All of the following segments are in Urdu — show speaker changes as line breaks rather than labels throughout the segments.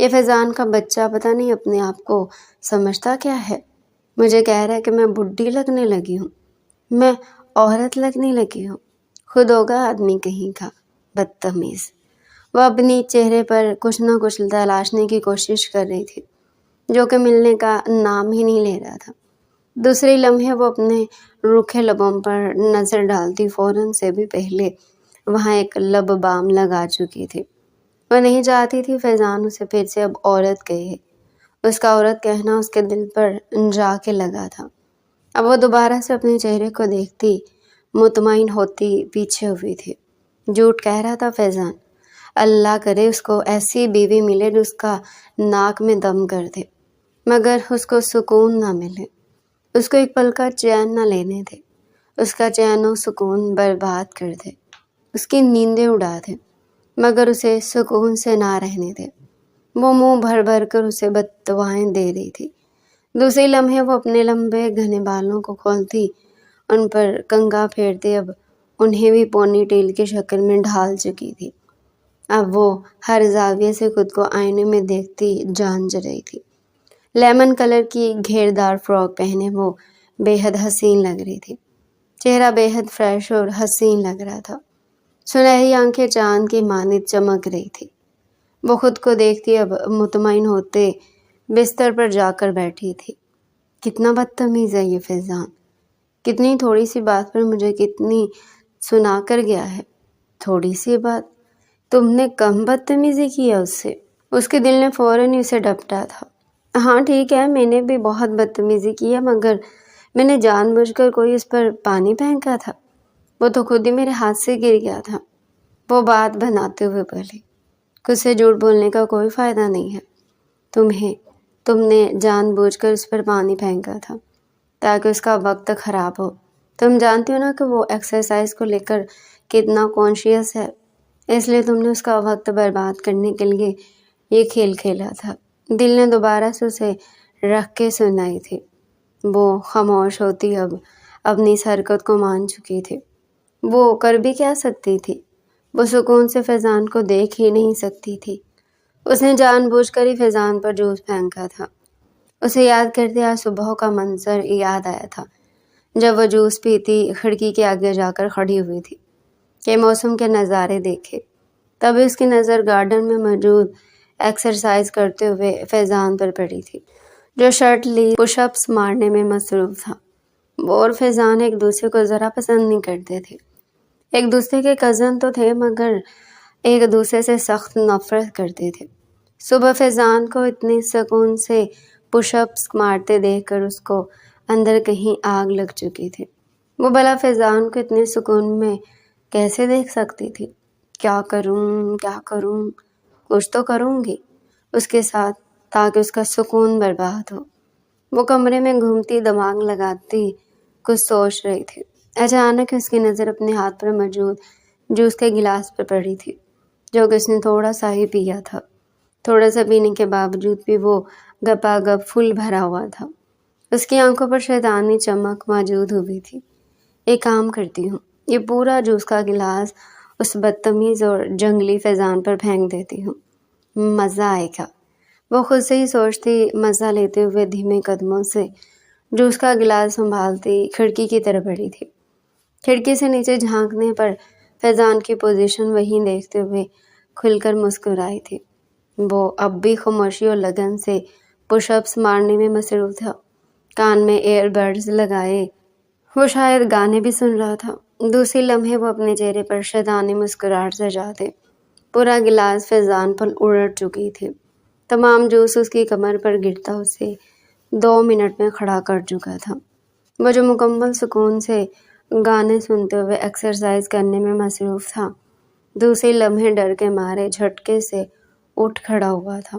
یہ فیضان کا بچہ پتہ نہیں اپنے آپ کو سمجھتا کیا ہے، مجھے کہہ رہا ہے کہ میں بڈھی لگنے لگی ہوں، میں عورت لگنے لگی ہوں۔ خود ہوگا آدمی کہیں کا، بدتمیز۔ وہ اپنی چہرے پر کچھ نہ کچھ تلاشنے کی کوشش کر رہی تھی، جو کہ ملنے کا نام ہی نہیں لے رہا تھا۔ دوسرے لمحے وہ اپنے روکھے لبوں پر نظر ڈالتی فوراً سے بھی پہلے وہاں ایک لب بام لگا چکی تھی۔ وہ نہیں چاہتی تھی فیضان اسے پھر سے اب عورت کہے۔ اس کا عورت کہنا اس کے دل پر جا کے لگا تھا۔ اب وہ دوبارہ سے اپنے چہرے کو دیکھتی مطمئن ہوتی پیچھے ہوئی تھی۔ جھوٹ کہہ رہا تھا فیضان، اللہ کرے اس کو ایسی بیوی ملے جو اس کا ناک میں دم کر دے، مگر اس کو سکون نہ ملے، اس کو ایک پل کا چین نہ لینے دے، اس کا چین و سکون برباد کر دے، اس کی نیندیں اڑا دے، مگر اسے سکون سے نہ رہنے دے۔ وہ منہ بھر بھر کر اسے بددعائیں دے رہی تھی۔ دوسری لمحے وہ اپنے لمبے گھنے بالوں کو کھولتی، ان پر کنگھا پھیرتے اب انہیں بھی پونی ٹیل کی شکل میں ڈھال چکی تھی۔ اب وہ ہر زاویے سے خود کو آئینے میں دیکھتی جانچ رہی تھی۔ لیمن کلر کی گھیردار فراک پہنے وہ بے حد حسین لگ رہی تھی۔ چہرہ بے حد فریش اور حسین لگ رہا تھا۔ سنہری آنکھیں چاند کی مانند چمک رہی تھی۔ وہ خود کو دیکھتی اب مطمئن ہوتے بستر پر جا کر بیٹھی تھی۔ کتنا بدتمیز ہے یہ فیضان، کتنی تھوڑی سی بات پر مجھے کتنی سنا کر گیا ہے۔ تھوڑی سی بات، تم نے کم بدتمیزی کی ہے اس سے؟ اس کے دل نے فوراً ہی اسے ڈپٹا تھا۔ ہاں ٹھیک ہے، میں نے بھی بہت بدتمیزی کی ہے، مگر میں نے جان بوجھ کر کوئی اس پر پانی پھینکا تھا؟ وہ تو خود ہی میرے ہاتھ سے گر گیا تھا۔ وہ بات بناتے ہوئے بولی، خود سے جھوٹ بولنے کا کوئی فائدہ نہیں ہے۔ تم نے جان بوجھ کر اس پر پانی پھینکا تھا تاکہ اس کا وقت خراب ہو۔ تم جانتی ہو نا کہ وہ ایکسرسائز کو لے کر کتنا کانشیس ہے، اس لیے تم نے اس کا وقت برباد کرنے کے لیے یہ کھیل کھیلا تھا۔ دل نے دوبارہ سے اسے رکھ کے سنائی تھی۔ وہ خاموش ہوتی اب اپنی اس حرکت کو مان چکی تھی۔ وہ کر بھی کیا سکتی تھی؟ وہ سکون سے فیضان کو دیکھ ہی نہیں سکتی تھی۔ اس نے جان بوجھ کر ہی فیضان پر جوس پھینکا تھا۔ اسے یاد کرتے آج صبح کا منظر یاد آیا تھا، جب وہ جوس پیتی کھڑکی کے آگے جا کر کھڑی ہوئی تھی کہ موسم کے نظارے دیکھے۔ تبھی اس کی نظر گارڈن میں موجود ایکسرسائز کرتے ہوئے فیضان پر پڑی تھی، جو شرٹ لی پش اپس مارنے میں مصروف تھا۔ وہ اور فیضان ایک دوسرے کو ذرا پسند نہیں کرتے تھے۔ ایک دوسرے کے کزن تو تھے، مگر ایک دوسرے سے سخت نفرت کرتے تھے۔ صبح فیضان کو اتنی سکون سے پش اپس مارتے دیکھ کر اس کو اندر کہیں آگ لگ چکی تھی۔ وہ بھلا فیضان کو اتنے سکون میں کیسے دیکھ سکتی تھی؟ کیا کروں کچھ تو کروں گی اس کے ساتھ تاکہ اس کا سکون برباد ہو۔ وہ کمرے میں گھومتی دماغ لگاتی کچھ سوچ رہی تھی۔ اچانک اس کی نظر اپنے ہاتھ پر موجود جوس کے گلاس پر پڑی تھی، جو کہ اس نے تھوڑا سا ہی پیا تھا۔ تھوڑا سا پینے کے باوجود بھی وہ گپا گپ فل بھرا ہوا تھا۔ اس کی آنکھوں پر شیطانی چمک موجود ہوئی تھی۔ ایک کام کرتی ہوں، یہ پورا جوس کا گلاس اس بدتمیز اور جنگلی فیضان پر پھینک دیتی ہوں، مزہ آئے گا۔ وہ خود سے ہی سوچتی مزہ لیتے ہوئے دھیمے قدموں سے جوس کا گلاس سنبھالتی کھڑکی کی طرف بڑھی تھی۔ کھڑکی سے نیچے جھانکنے پر فیضان کی پوزیشن وہیں دیکھتے ہوئے کھل کر مسکرائی تھی۔ وہ اب بھی خاموشی اور لگن سے پش اپس مارنے میں مصروف تھا۔ کان میں ایئر بڈز لگائے وہ شاید گانے بھی سن رہا تھا۔ دوسری لمحے وہ اپنے چہرے پر شیطانی مسکراہٹ سجاتے پورا گلاس فیضان پر الٹ چکی تھی۔ تمام جوس اس کی کمر پر گرتا اسے 2 منٹ میں کھڑا کر چکا تھا۔ وہ جو مکمل سکون سے گانے سنتے ہوئے ایکسرسائز کرنے میں مصروف تھا، دوسری لمحے ڈر کے مارے جھٹکے سے اٹھ کھڑا ہوا تھا۔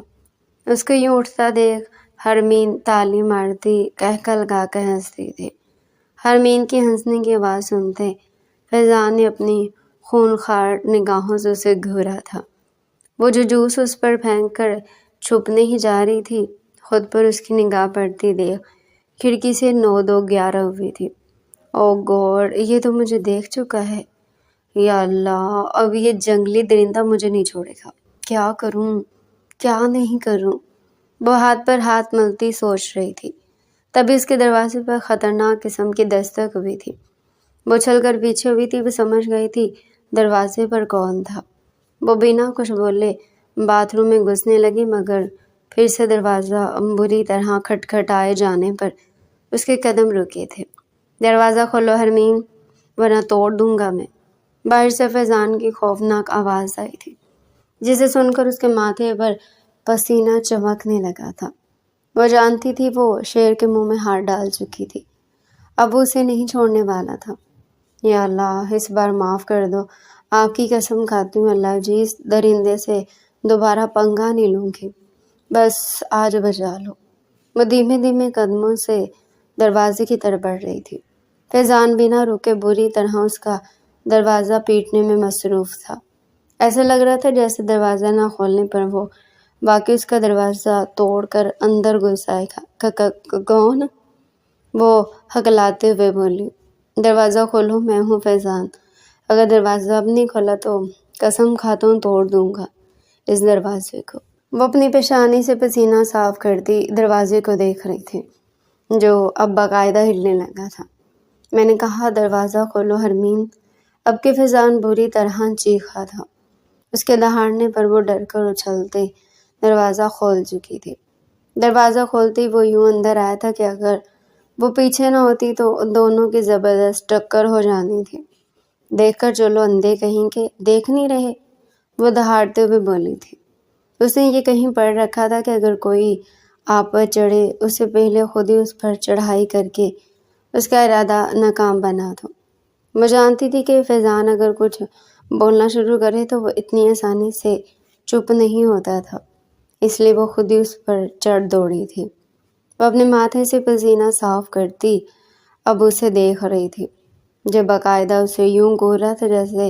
اس کو یوں اٹھتا دیکھ حرمین تالی مارتی کہکہ لگا کر ہنستی تھی۔ حرمین کی ہنسنے کی آواز سنتے فیضان نے اپنی خونخوار نگاہوں سے اسے گھورا تھا۔ وہ جو جوس اس پر پھینک کر چھپنے ہی جا رہی تھی، خود پر اس کی نگاہ پڑتی دیکھ کھڑکی سے 9-2-11 ہوئی تھی۔ او گاڈ، یہ تو مجھے دیکھ چکا ہے۔ یا اللہ، اب یہ جنگلی درندہ مجھے نہیں چھوڑے گا۔ کیا کروں؟ کیا نہیں کروں؟ وہ ہاتھ پر ہاتھ ملتی سوچ رہی تھی، تبھی اس کے دروازے پر خطرناک قسم کی دستک ہوئی تھی۔ وہ چھل کر پیچھے ہوئی تھی، وہ سمجھ گئی تھی دروازے پر کون تھا۔ وہ بنا کچھ بولے باتھ روم میں گھسنے لگی، مگر پھر سے دروازہ بری طرح کھٹکھٹائے جانے پر اس کے قدم رکے تھے۔ دروازہ کھولو حرمین، ورنہ توڑ دوں گا میں۔ باہر سے فیضان کی خوفناک آواز آئی تھی، جسے سن کر اس کے ماتھے پر پسینہ چمکنے لگا تھا۔ وہ جانتی تھی وہ شیر کے منہ میں ہاتھ ڈال چکی تھی، اب وہ اسے نہیں چھوڑنے والا تھا۔ یا اللہ، اس بار معاف کر دو، آپ کی قسم کھاتی ہوں اللہ جی، اس درندے سے دوبارہ پنگا نہیں لوں گی، بس آج بچا لو۔ وہ دھیمے دھیمے قدموں سے دروازے کی طرف بڑھ رہی تھی۔ فیضان بنا رکے بری طرح اس کا دروازہ پیٹنے میں مصروف تھا۔ ایسا لگ رہا تھا جیسے دروازہ نہ کھولنے پر وہ واقعی اس کا دروازہ توڑ کر اندر گھس آئے گا۔ کون؟ وہ ہکلاتے ہوئے بولی۔ دروازہ کھولو، میں ہوں فیضان۔ اگر دروازہ اب نہیں کھولا تو قسم کھاتا ہوں توڑ دوں گا اس دروازے کو۔ وہ اپنی پیشانی سے پسینہ صاف کرتی دروازے کو دیکھ رہی تھی، جو اب باقاعدہ ہلنے لگا تھا۔ میں نے کہا دروازہ کھولو حرمین۔ اب کہ فیضان بری طرح چیخا تھا، اس کے دہاڑنے پر وہ ڈر کر اچھلتے دروازہ کھول چکی تھی۔ دروازہ کھولتے وہ یوں اندر آیا تھا کہ اگر وہ پیچھے نہ ہوتی تو دونوں کی زبردست ٹکر ہو جانی تھی۔ دیکھ کر چلو اندھے کہیں کے، دیکھ نہیں رہے؟ وہ دہاڑتے ہوئے بولی تھی۔ اس نے یہ کہیں پڑھ رکھا تھا کہ اگر کوئی آپ پر چڑھے، اس سے پہلے خود ہی اس پر چڑھائی کر کے اس کا ارادہ ناکام بنا دو۔ وہ جانتی تھی کہ فیضان اگر کچھ بولنا شروع کرے تو وہ اتنی آسانی سے چپ نہیں ہوتا تھا، اس لیے وہ خود ہی اس پر چڑھ دوڑی تھی۔ وہ اپنے ماتھے سے پسینہ صاف کرتی اب اسے دیکھ رہی تھی، جب باقاعدہ اسے یوں گھور رہا تھا جیسے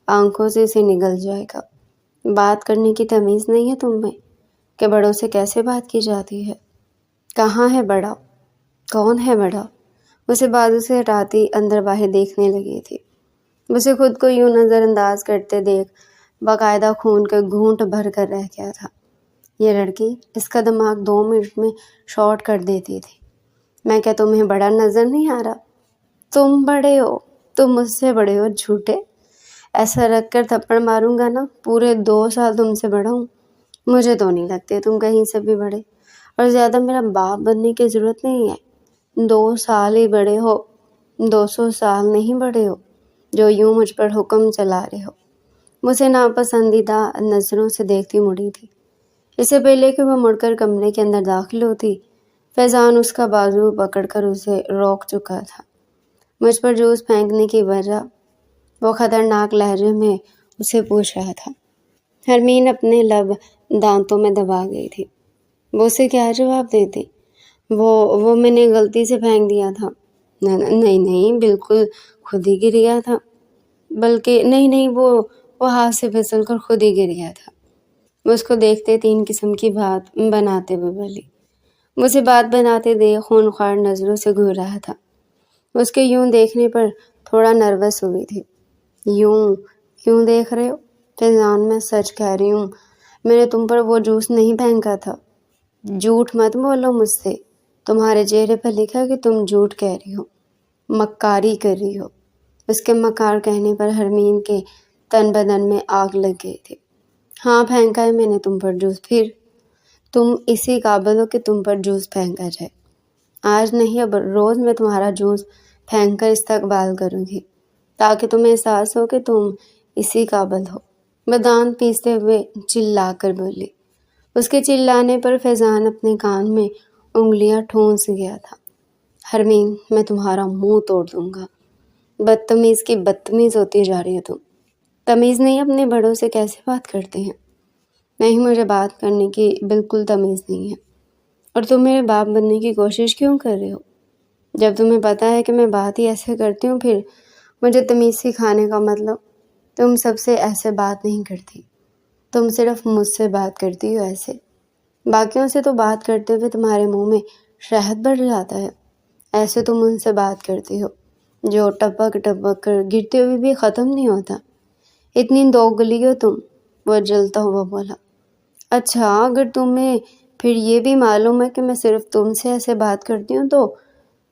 آنکھوں سے اسے نگل جائے گا۔ بات کرنے کی تمیز نہیں ہے تم میں کہ بڑوں سے کیسے بات کی جاتی ہے؟ کہاں ہے بڑا؟ کون ہے بڑا؟ اسے بازو سے ہٹاتی اندر باہر دیکھنے لگی تھی۔ اسے خود کو یوں نظر انداز کرتے دیکھ باقاعدہ خون کے گھونٹ بھر کر رہ گیا تھا۔ یہ لڑکی، اس کا دماغ 2 منٹ میں شارٹ کر دیتی تھی۔ میں کیا تمہیں بڑا نظر نہیں آ رہا؟ تم بڑے ہو، تم مجھ سے بڑے ہو جھوٹے۔ ایسا رکھ کر تھپڑ ماروں گا نا، پورے 2 سال تم سے بڑا ہوں۔ مجھے تو نہیں لگتے تم کہیں سے بھی بڑے، اور زیادہ میرا باپ بننے کی ضرورت نہیں ہے۔ 2 سال ہی بڑے ہو، 200 سال نہیں بڑے ہو جو یوں مجھ پر حکم چلا رہے ہو۔ مجھے ناپسندیدہ نظروں سے دیکھتی مڑی تھی۔ اس سے پہلے کہ وہ مڑ کر کمرے کے اندر داخل ہوتی، فیضان اس کا بازو پکڑ کر اسے روک چکا تھا۔ مجھ پر جوس پھینکنے کی وجہ؟ وہ خطرناک لہجے میں اسے پوچھ رہا تھا۔ حرمین اپنے لب دانتوں میں دبا گئی تھی۔ وہ اسے کیا جواب دیتی؟ وہ میں نے غلطی سے پھینک دیا تھا۔ نہیں بالکل خود ہی گر گیا تھا، بلکہ نہیں وہ ہاتھ سے پھسل کر خود ہی گر گیا تھا۔ وہ اس کو دیکھتے 3 قسم کی بات بناتے ہوئے بولی۔ مجھے بات بناتے دیکھ خونخوار نظروں سے گھور رہا تھا۔ اس کے یوں دیکھنے پر تھوڑا نروس ہوئی تھی۔ یوں کیوں دیکھ رہے ہو؟ فیضان، میں سچ کہہ رہی ہوں، میں نے تم پر وہ جوس نہیں پھینکا تھا۔ جھوٹ مت بولو مجھ سے، تمہارے چہرے پر لکھا کہ تم جھوٹ کہہ رہی ہو، مکاری کر رہی ہو۔ اس کے مکار کہنے پر حرمین کے تن بدن میں آگ لگ گئی تھی۔ ہاں پھینکا ہے میں نے تم پر جوس، پھر تم اسی قابل ہو کہ تم پر جوس پھینکا جائے۔ آج نہیں اب روز میں تمہارا جوس پھینک کر استقبال کروں گی، تاکہ تمہیں احساس ہو کہ تم اسی قابل ہو۔ وہ دانت پیستے ہوئے چلا کر بولی۔ اس کے چلانے پر فیضان اپنے کان میں انگلیاں ٹھونس گیا تھا۔ حرمین، میں تمہارا منہ توڑ دوں گا۔ بدتمیز کی بدتمیز ہوتی جا رہی ہے تم۔ تمیز نہیں اپنے بڑوں سے کیسے بات کرتے ہیں؟ نہیں، مجھے بات کرنے کی بالکل تمیز نہیں ہے۔ اور تم میرے باپ بننے کی کوشش کیوں کر رہے ہو؟ جب تمہیں پتہ ہے کہ میں بات ہی ایسے کرتی ہوں، پھر مجھے تمیز سکھانے کا مطلب؟ تم سب سے ایسے بات نہیں کرتی، تم صرف مجھ سے بات کرتی ہو ایسے۔ باقیوں سے تو بات کرتے ہوئے تمہارے منہ میں شہد بڑھ جاتا ہے، ایسے تم ان سے بات کرتی ہو جو ٹپک ٹپک کر گرتے ہوئے بھی ختم نہیں ہوتا۔ اتنی دوگلی ہو تم، وہ جلتا ہوا بولا۔ اچھا اگر تمہیں پھر یہ بھی معلوم ہے کہ میں صرف تم سے ایسے بات کرتی ہوں تو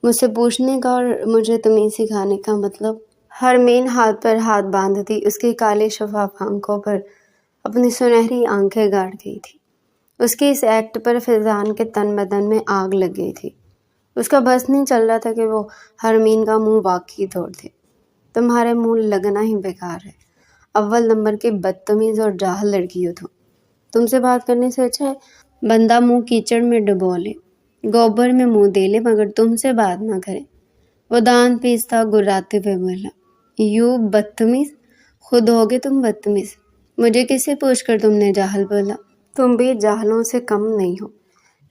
مجھ سے پوچھنے کا اور مجھے تمیز سکھانے کا مطلب؟ حرمین ہاتھ پر ہاتھ باندھتی اس کی کالے شفاف آنکھوں پر اپنی سنہری آنکھیں گاڑ گئی تھی۔ اس کے اس ایکٹ پر فیضان کے تن بدن میں آگ لگ گئی تھی۔ اس کا بس نہیں چل رہا تھا کہ وہ حرمین کا منہ واقعی توڑ دے۔ تمہارے منہ لگنا ہی بیکار ہے، اول نمبر کی بدتمیز اور جاہل لڑکی ہو تم سے بات کرنے سے اچھا ہے بندہ منہ کیچڑ میں ڈبو لے، گوبر میں منہ دے لے، مگر تم سے بات نہ کرے۔ وہ دانت پیستا گراتے ہوئے بولا، یوں بدتمیز؟ خود ہوگے تم بدتمیز؟ مجھے کس سے پوچھ کر تم نے جاہل بولا؟ تم بھی جاہلوں سے کم نہیں ہو۔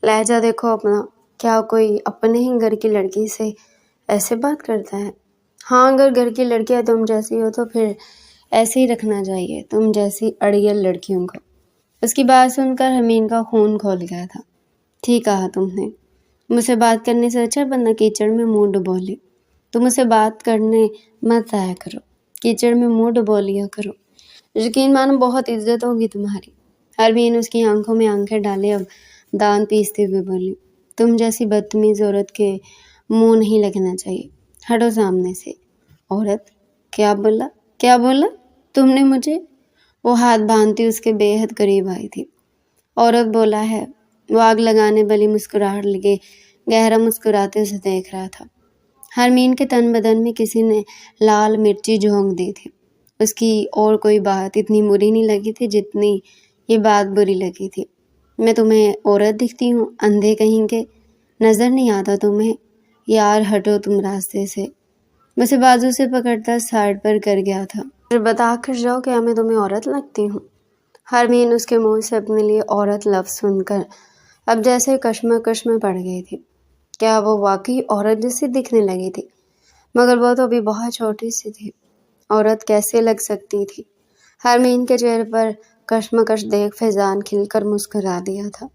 لہجہ دیکھو اپنا، کیا کوئی اپنے ہی گھر کی لڑکی سے ایسے بات کرتا ہے؟ ہاں اگر گھر کی لڑکیاں تم جیسی ہو تو پھر ایسے ہی رکھنا چاہیے تم جیسی اڑیل لڑکیوں کو۔ اس کی بات سن کر حرمین کا خون کھول گیا تھا۔ ٹھیک کہا تم نے، مجھ سے بات کرنے سے اچھا بندہ کیچڑ میں منہ ڈبو لے۔ تم مجھ سے بات کرنے مت آیا کرو، کیچڑ میں منہ ڈبو لیا کرو، یقین مانو بہت عزت ہوگی تمہاری۔ حرمین اس کی آنکھوں میں آنکھیں ڈالے اب دانت پیستے ہوئے بولی، تم جیسی بدتمیز عورت کے منہ نہیں لگنا چاہیے، ہٹو سامنے سے۔ عورت؟ کیا بولا تم نے مجھے؟ وہ ہاتھ باندھتی اس کے بے حد قریب آئی تھی۔ عورت بولا ہے، وہ آگ لگانے والی مسکراہٹ لگے گہرا مسکراتے اسے دیکھ رہا تھا۔ حرمین کے تن بدن میں کسی نے لال مرچی جھونک دی تھی۔ اس کی اور کوئی بات اتنی بری نہیں لگی تھی جتنی یہ بات بری لگی تھی۔ میں تمہیں عورت دکھتی ہوں؟ اندھے کہیں کے، نظر نہیں آتا تمہیں؟ یار ہٹو تم راستے سے۔ مجھے بازو سے پکڑتا سائڈ پر کر گیا تھا۔ پھر بتا کر جاؤ کیا میں تمہیں عورت لگتی ہوں؟ حرمین اس کے منہ سے اپنے لیے عورت لفظ سن کر اب جیسے کشمکش میں پڑ گئی تھی۔ کیا وہ واقعی عورت جیسی دکھنے لگی تھی؟ مگر وہ تو ابھی بہت چھوٹی سی تھی، عورت کیسے لگ سکتی تھی؟ حرمین کے چہرے پر کشمکش دیکھ فیضان کھل کر مسکرا دیا تھا۔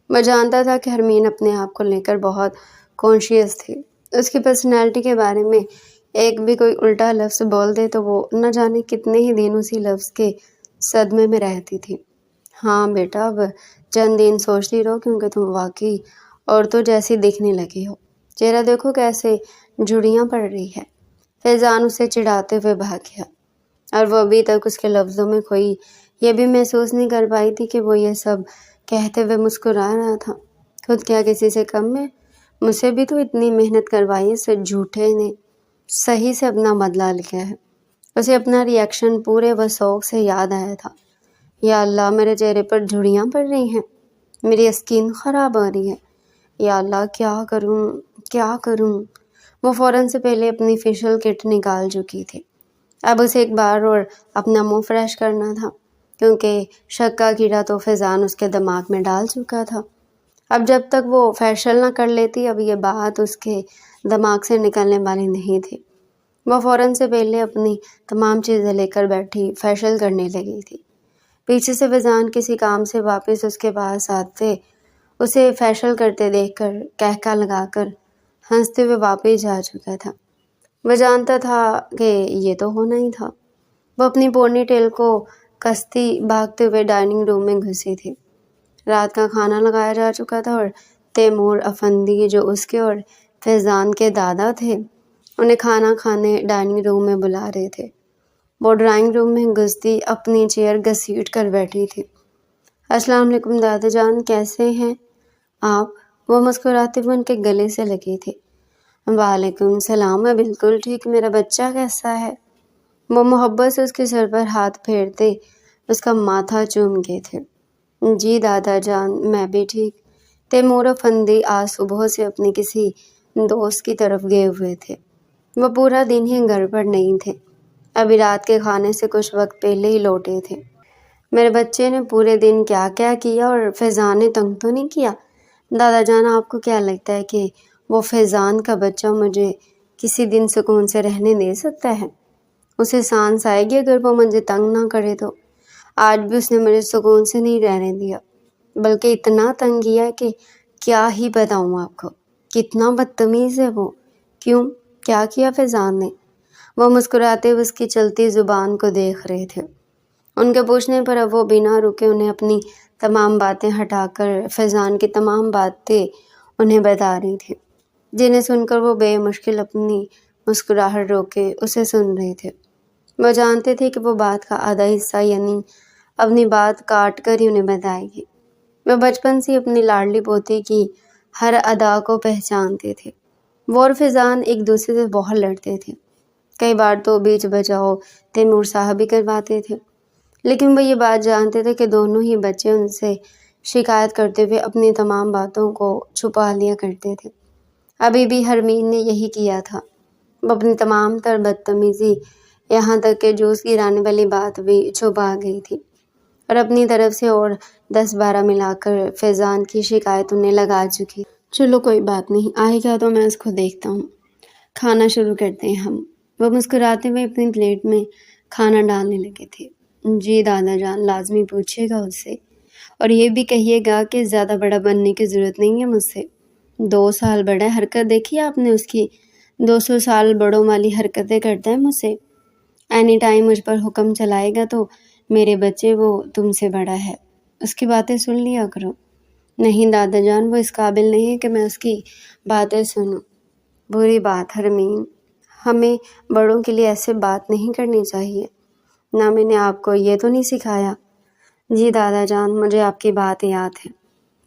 وہ جانتا تھا کہ حرمین اپنے آپ کو لے کر بہت کانشیس تھی۔ اس کی پرسنالٹی کے بارے میں ایک بھی کوئی الٹا لفظ بول دے تو وہ نہ جانے کتنے ہی دن اسی لفظ کے صدمے میں رہتی تھی۔ ہاں بیٹا اب چند دن سوچتی رہو کیونکہ تم واقعی عورتوں جیسی دکھنے لگی ہو۔ چہرہ دیکھو کیسے جھڑیاں پڑ رہی ہے۔ فیضان اسے چڑھاتے ہوئے بھاگ گیا اور وہ ابھی تک اس کے لفظوں میں کوئی یہ بھی محسوس نہیں کر پائی تھی کہ وہ یہ سب کہتے ہوئے مسکرا رہا تھا۔ خود کیا کسی سے کم ہے؟ مجھ سے بھی تو اتنی محنت کروائی ہے، سے جھوٹے نے صحیح سے اپنا بدلہ لیا ہے۔ اسے اپنا ری ایکشن پورے وثوق سے یاد آیا تھا۔ یا اللہ میرے چہرے پر جھڑیاں پڑ رہی ہیں، میری اسکن خراب ہو رہی ہے، یا اللہ کیا کروں؟ وہ فوراً سے پہلے اپنی فیشل کٹ نکال چکی تھی۔ اب اسے ایک بار اور اپنا منہ فریش کرنا تھا کیونکہ شک کا کیڑا تو فیضان اس کے دماغ میں ڈال چکا تھا۔ اب جب تک وہ فیشل نہ کر لیتی اب یہ بات اس کے دماغ سے نکلنے والی نہیں تھی۔ وہ فوراً سے پہلے اپنی تمام چیزیں لے کر بیٹھی فیشل کرنے لگی تھی۔ پیچھے سے فیضان کسی کام سے واپس اس کے پاس آتے اسے فیشل کرتے دیکھ کر کہکا لگا کر ہنستے ہوئے واپس جا چکا تھا۔ وہ جانتا تھا کہ یہ تو ہونا ہی تھا۔ وہ اپنی پونی ٹیل کو کستی بھاگتے ہوئے ڈائننگ روم میں گھسی تھی۔ رات کا کھانا لگایا جا چکا تھا اور تیمور افندی جو اس کے اور فیضان کے دادا تھے انہیں کھانا کھانے ڈائننگ روم میں بلا رہے تھے۔ وہ ڈرائنگ روم میں گھستی اپنی چیئر گھسیٹ کر بیٹھی تھی۔ السلام علیکم دادا جان، کیسے ہیں آپ؟ وہ مسکراتے ہوئے ان کے گلے سے لگی تھی۔ وعلیکم السلام، میں بالکل ٹھیک، میرا بچہ کیسا ہے؟ وہ محبت سے اس کے سر پر ہاتھ پھیرتے اس کا ماتھا چوم گئے تھے۔ جی دادا جان میں بھی ٹھیک۔ تیمور افندی آج صبح سے اپنی کسی دوست کی طرف گئے ہوئے تھے۔ وہ پورا دن ہی گھر پر نہیں تھے، ابھی رات کے کھانے سے کچھ وقت پہلے ہی لوٹے تھے۔ میرے بچے نے پورے دن کیا کیا کیا اور فیضان نے تنگ تو نہیں کیا؟ دادا جان آپ کو کیا لگتا ہے کہ وہ فیضان کا بچہ مجھے کسی دن سکون سے رہنے دے سکتا ہے؟ اسے سانس آئے گی اگر وہ مجھے تنگ نہ کرے تو۔ آج بھی اس نے مجھے سکون سے نہیں رہنے دیا، بلکہ اتنا تنگ کیا کہ کیا ہی بتاؤں آپ کو، کتنا بدتمیز ہے وہ۔ کیوں؟ کیا کیا فیضان نے؟ وہ مسکراتے ہوئے اس کی چلتی زبان کو دیکھ رہے تھے۔ ان کے پوچھنے پر اب وہ بنا رکے انہیں اپنی تمام باتیں ہٹا کر فیضان کی تمام باتیں انہیں بتا رہی تھی، جنہیں سن کر وہ بے مشکل اپنی مسکراہٹ روکے اسے سن رہے تھے۔ وہ جانتے تھے کہ وہ بات کا آدھا حصہ یعنی اپنی بات کاٹ کر ہی انہیں بتائے گی۔ وہ بچپن سے اپنی لاڈلی پوتی کی ہر ادا کو پہچانتے تھے۔ وہ اور فیضان ایک دوسرے سے بہت لڑتے تھے، کئی بار تو بیچ بچاؤ تیمور صاحب بھی کرواتے تھے، لیکن وہ یہ بات جانتے تھے کہ دونوں ہی بچے ان سے شکایت کرتے ہوئے اپنی تمام باتوں کو چھپا لیا کرتے تھے۔ ابھی بھی حرمین نے یہی کیا تھا، وہ اپنی تمام تر بدتمیزی یہاں تک کہ جوس گرانے والی بات بھی چھپا گئی تھی، اور اپنی طرف سے اور 10-12 ملا کر فیضان کی شکایت انہیں لگا چکی۔ چلو کوئی بات نہیں، آئے گا تو میں اس کو دیکھتا ہوں، کھانا شروع کرتے ہیں ہم۔ وہ مسکراتے ہوئے اپنی پلیٹ میں کھانا ڈالنے لگے تھے۔ جی دادا جان، لازمی پوچھیے گا اس سے، اور یہ بھی کہیے گا کہ زیادہ بڑا بننے کی ضرورت نہیں ہے مجھ سے۔ 2 سال بڑا ہے، حرکت دیکھی آپ نے اس کی، 200 سال بڑوں والی حرکتیں کرتا ہے مجھ سے۔ اینی ٹائم مجھ پر حکم چلائے گا تو میرے بچے وہ تم سے بڑا ہے، اس کی باتیں سن لیا کرو۔ نہیں دادا جان، وہ اس قابل نہیں ہے کہ میں اس کی باتیں سنوں۔ بری بات حرمین، ہمیں بڑوں کے لیے ایسے بات نہیں کرنی چاہیے۔ نہ میں نے آپ کو یہ تو نہیں سکھایا۔ جی دادا جان، مجھے آپ کی بات یاد ہے،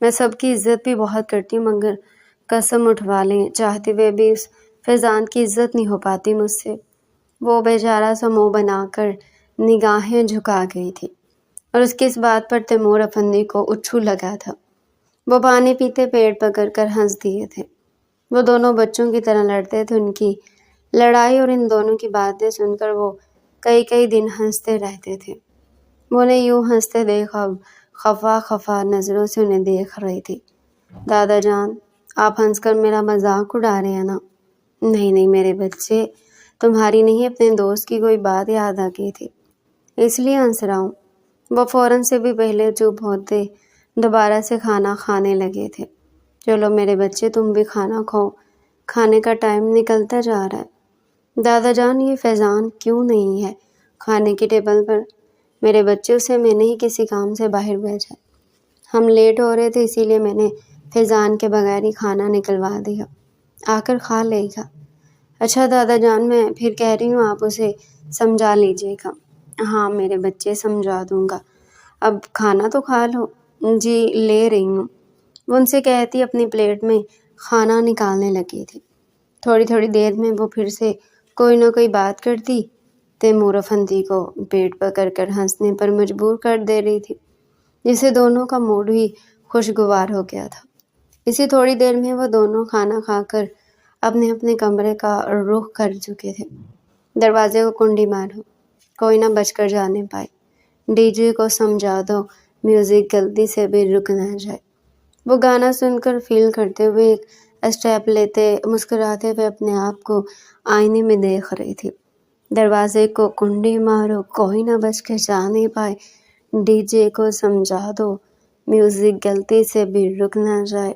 میں سب کی عزت بھی بہت کرتی ہوں، مگر قسم اٹھوا لیں چاہتے ہوئے بھی اس فیضان کی عزت نہیں ہو پاتی مجھ سے۔ وہ بیچارہ سا منہ بنا کر نگاہیں جھکا گئی تھی، اور اس کی اس بات پر تیمور افندی کو اچھو لگا تھا۔ وہ پانی پیتے پیٹ پکڑ کر ہنس دیے تھے۔ وہ دونوں بچوں کی طرح لڑتے تھے، ان کی لڑائی اور ان دونوں کی باتیں سن کر وہ کئی دن ہنستے رہتے تھے۔ وہ انہیں یوں ہنستے دیکھ اب خفا خفا نظروں سے انہیں دیکھ رہی تھی۔ دادا جان، آپ ہنس کر میرا مذاق اڑا رہے ہیں نا؟ نہیں میرے بچے، تمہاری نہیں اپنے دوست کی کوئی بات یاد آ گئی تھی، اس لیے ہنس رہا ہوں۔ وہ فوراً سے بھی پہلے چپ ہوتے دوبارہ سے کھانا کھانے لگے تھے۔ چلو میرے بچے، تم بھی کھانا کھاؤ، کھانے کا ٹائم نکلتا جا رہا ہے۔ دادا جان، یہ فیضان کیوں نہیں ہے کھانے کی ٹیبل پر؟ میرے بچے، اسے میں نے ہی کسی کام سے باہر بھیجا، ہم لیٹ ہو رہے تھے اسی لیے میں نے فیضان کے بغیر ہی کھانا نکلوا دیا، آ کر کھا لے گا۔ اچھا دادا جان، میں پھر کہہ رہی ہوں آپ اسے سمجھا لیجیے گا۔ ہاں میرے بچے، سمجھا دوں گا، اب کھانا تو کھا لو۔ جی لے رہی ہوں، وہ ان سے کہتی اپنی پلیٹ میں کھانا نکالنے لگی تھی۔ تھوڑی دیر میں وہ پھر سے کوئی نہ کوئی بات کرتی، تیمور افندی کو پیٹ پکڑ کر ہنسنے پر مجبور کر دے رہی تھی، جس سے دونوں کا موڈ ہی خوشگوار ہو گیا تھا۔ اسی تھوڑی دیر میں وہ دونوں کھانا کھا کر اپنے اپنے کمرے کا رخ کر چکے تھے۔ دروازے کو کنڈی مارو، کوئی نہ بچ کر جانے پائے۔ ڈی جے کو سمجھا دو میوزک غلطی سے بھی رک نہ جائے۔ وہ گانا سن کر فیل کرتے ہوئے ایک اسٹیپ لیتے مسکراتے ہوئے اپنے آپ کو آئینے میں دیکھ رہی تھی۔ دروازے کو کنڈی مارو، کوئی نہ بچ کے جانے پائے، ڈی جے کو سمجھا دو میوزک غلطی سے بھی رک نہ جائے،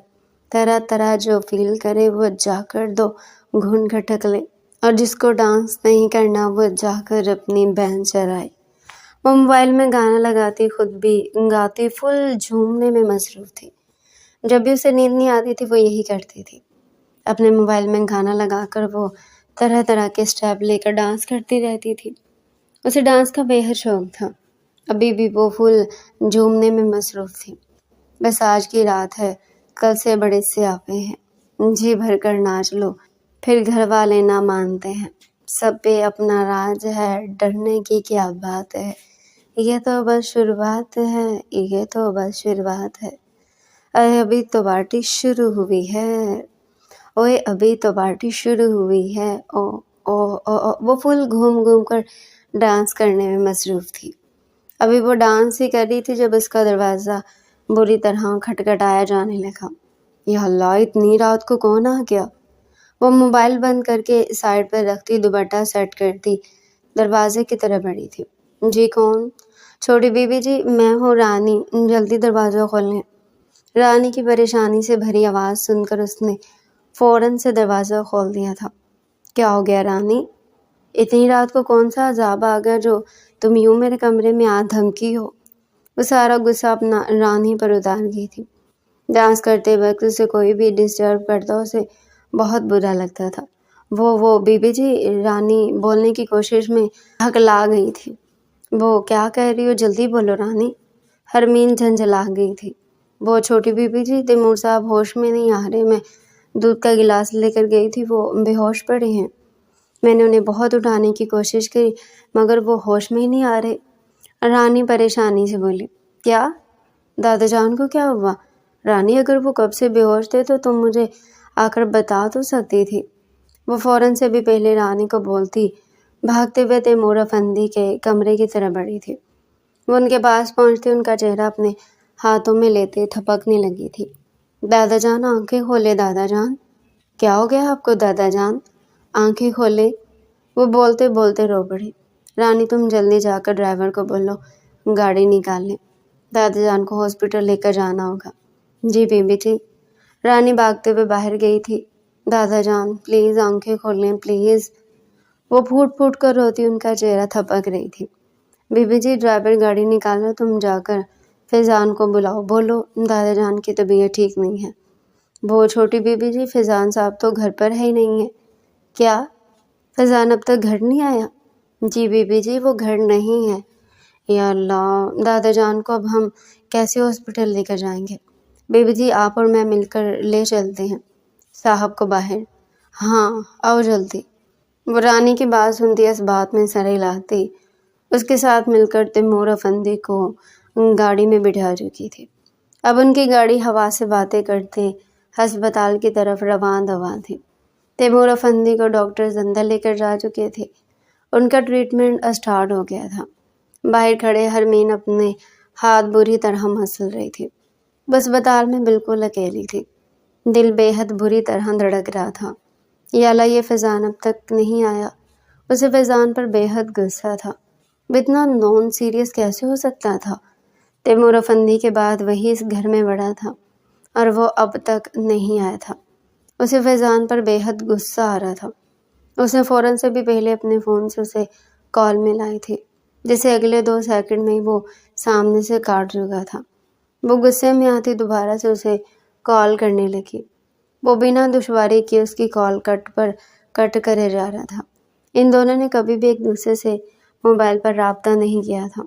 طرح جو فیل کرے وہ جا کر دو گھن کھٹک لے، اور جس کو ڈانس نہیں کرنا وہ جا کر اپنی بہن چرائے۔ وہ موبائل میں گانا لگاتی، خود بھی گاتی، فل جھومنے میں مصروف تھی۔ جب بھی اسے نیند نہیں آتی تھی وہ یہی کرتی تھی، اپنے موبائل میں گانا لگا کر وہ طرح کے اسٹیپ لے کر ڈانس کرتی رہتی تھی۔ اسے ڈانس کا بے حد شوق تھا، ابھی بھی وہ فل جھومنے میں مصروف تھی۔ بس آج کی رات ہے، کل سے بڑے سیاپے ہیں، جی بھر کر ناچ لو، پھر گھر والے نہ مانتے ہیں، سب پہ اپنا راج ہے، ڈرنے کی کیا بات ہے، یہ تو بس شروعات ہے، یہ تو بس شروعات ہے، ابھی تو پارٹی شروع ہوئی ہے، اوئے ابھی تو پارٹی شروع ہوئی ہے، او او او او۔ وہ فل گھوم کر ڈانس کرنے میں مصروف تھی۔ ابھی وہ ڈانس ہی کر رہی تھی جب اس کا دروازہ بری طرح کھٹکھٹایا جانے لگا۔ یا اللہ، اتنی رات کو کون آ گیا؟ وہ موبائل بند کر کے سائڈ پر رکھتی، دوپٹہ سیٹ کرتی دروازے کی طرف بڑھی تھی۔ جی کون؟ چھوٹی بی بی جی، میں ہوں رانی، جلدی دروازہ کھولیں۔ رانی کی پریشانی سے بھری آواز سن کر اس نے فوراً سے دروازہ کھول دیا تھا۔ کیا ہو گیا رانی؟ اتنی رات کو کون سا عذاب آ گیا جو تم یوں میرے کمرے میں دھمکی ہو؟ وہ سارا غصہ اپنا رانی پر اتار گئی تھی۔ ڈانس کرتے وقت اسے کوئی بھی ڈسٹرب کرتا اسے بہت برا لگتا تھا۔ وہ بی بی جی، رانی بولنے کی کوشش میں ہکلا گئی تھی۔ وہ کیا کہہ رہی ہو، جلدی بولو رانی۔ حرمین جھنجھلا گئی تھی۔ وہ چھوٹی بی بی جی، تیمور صاحب ہوش میں نہیں آ رہے، میں دودھ کا گلاس لے کر گئی تھی، وہ بے ہوش پڑے ہیں۔ میں نے انہیں بہت اٹھانے کی کوشش کی مگر وہ ہوش میں ہی نہیں آ رہے۔ رانی پریشانی سے بولی۔ کیا؟ دادا جان کو کیا ہوا؟ رانی، اگر وہ کب سے بے ہوش تھے تو تم مجھے آ کر بتا تو سکتی تھی۔ وہ فوراً سے بھی پہلے رانی کو بولتی بھاگتے ہوئے تیمور افندی کے کمرے کی طرف بڑھی تھی۔ وہ ان کے پاس پہنچتے ان کا چہرہ اپنے ہاتھوں میں لیتے تھپکنے لگی تھی۔ دادا جان، آنکھیں کھولے دادا جان۔ کیا ہو گیا آپ کو دادا جان؟ آنکھیں کھولے۔ وہ بولتے بولتے رو پڑی۔ رانی، تم جلدی جا کر ڈرائیور کو بولو گاڑی نکال لیں، دادا جان کو ہاسپٹل لے کر جانا ہوگا۔ G B B G. رانی بھاگتے ہوئے باہر گئی تھی۔ دادا جان پلیز آنکھیں کھولیں پلیز۔ وہ پھوٹ پھوٹ کر روتی، ان کا چہرہ تھپک رہی تھی۔ بی بی جی، ڈرائیور گاڑی نکالو، تم جا کر فیضان کو بلاؤ، بولو دادا جان کی طبیعت ٹھیک نہیں ہے۔ وہ چھوٹی بی بی جی، فیضان صاحب تو گھر پر ہی نہیں ہے۔ کیا؟ فیضان اب تک گھر نہیں آیا؟ جی بی بی جی، وہ گھر نہیں ہے۔ یا اللہ، دادا جان کو اب ہم کیسے ہاسپٹل لے کر جائیں گے؟ بی بی جی، آپ اور میں مل کر لے چلتے ہیں صاحب کو باہر۔ ہاں آؤ جلدی۔ وہ رانی کی بات سنتی، اس بات میں سر ہلاتی، اس کے ساتھ مل کر تیمور افندی کو گاڑی میں بٹھا چکی تھی۔ اب ان کی گاڑی ہوا سے باتیں کرتے ہسپتال کی طرف رواں دواں تھی۔ تیمور افندی کو ڈاکٹرز اندر لے کر جا چکے تھے۔ ان کا ٹریٹمنٹ اسٹارٹ ہو گیا تھا۔ باہر کھڑے حرمین اپنے ہاتھ بری طرح مسل رہی تھی۔ وہ اسپتال میں بالکل اکیلی تھی۔ دل بے حد بری طرح دھڑک رہا تھا۔ یا اللہ، یہ فیضان اب تک نہیں آیا۔ اسے فیضان پر بے حد غصہ تھا۔ وہ اتنا نان سیریس کیسے ہو سکتا تھا؟ تیمور افندی کے بعد وہی اس گھر میں بڑا تھا اور وہ اب تک نہیں آیا تھا۔ اسے فیضان پر بے حد غصہ آ رہا تھا۔ اس نے فوراً سے بھی پہلے اپنے فون سے اسے کال ملائی تھی، جسے اگلے 2 سیکنڈ میں ہی وہ سامنے سے کاٹ چکا تھا۔ وہ غصے میں آتی دوبارہ سے اسے کال کرنے لگی۔ وہ بنا دشواری کے اس کی کال کٹ کرے جا رہا تھا۔ ان دونوں نے کبھی بھی ایک دوسرے سے موبائل پر رابطہ نہیں کیا تھا۔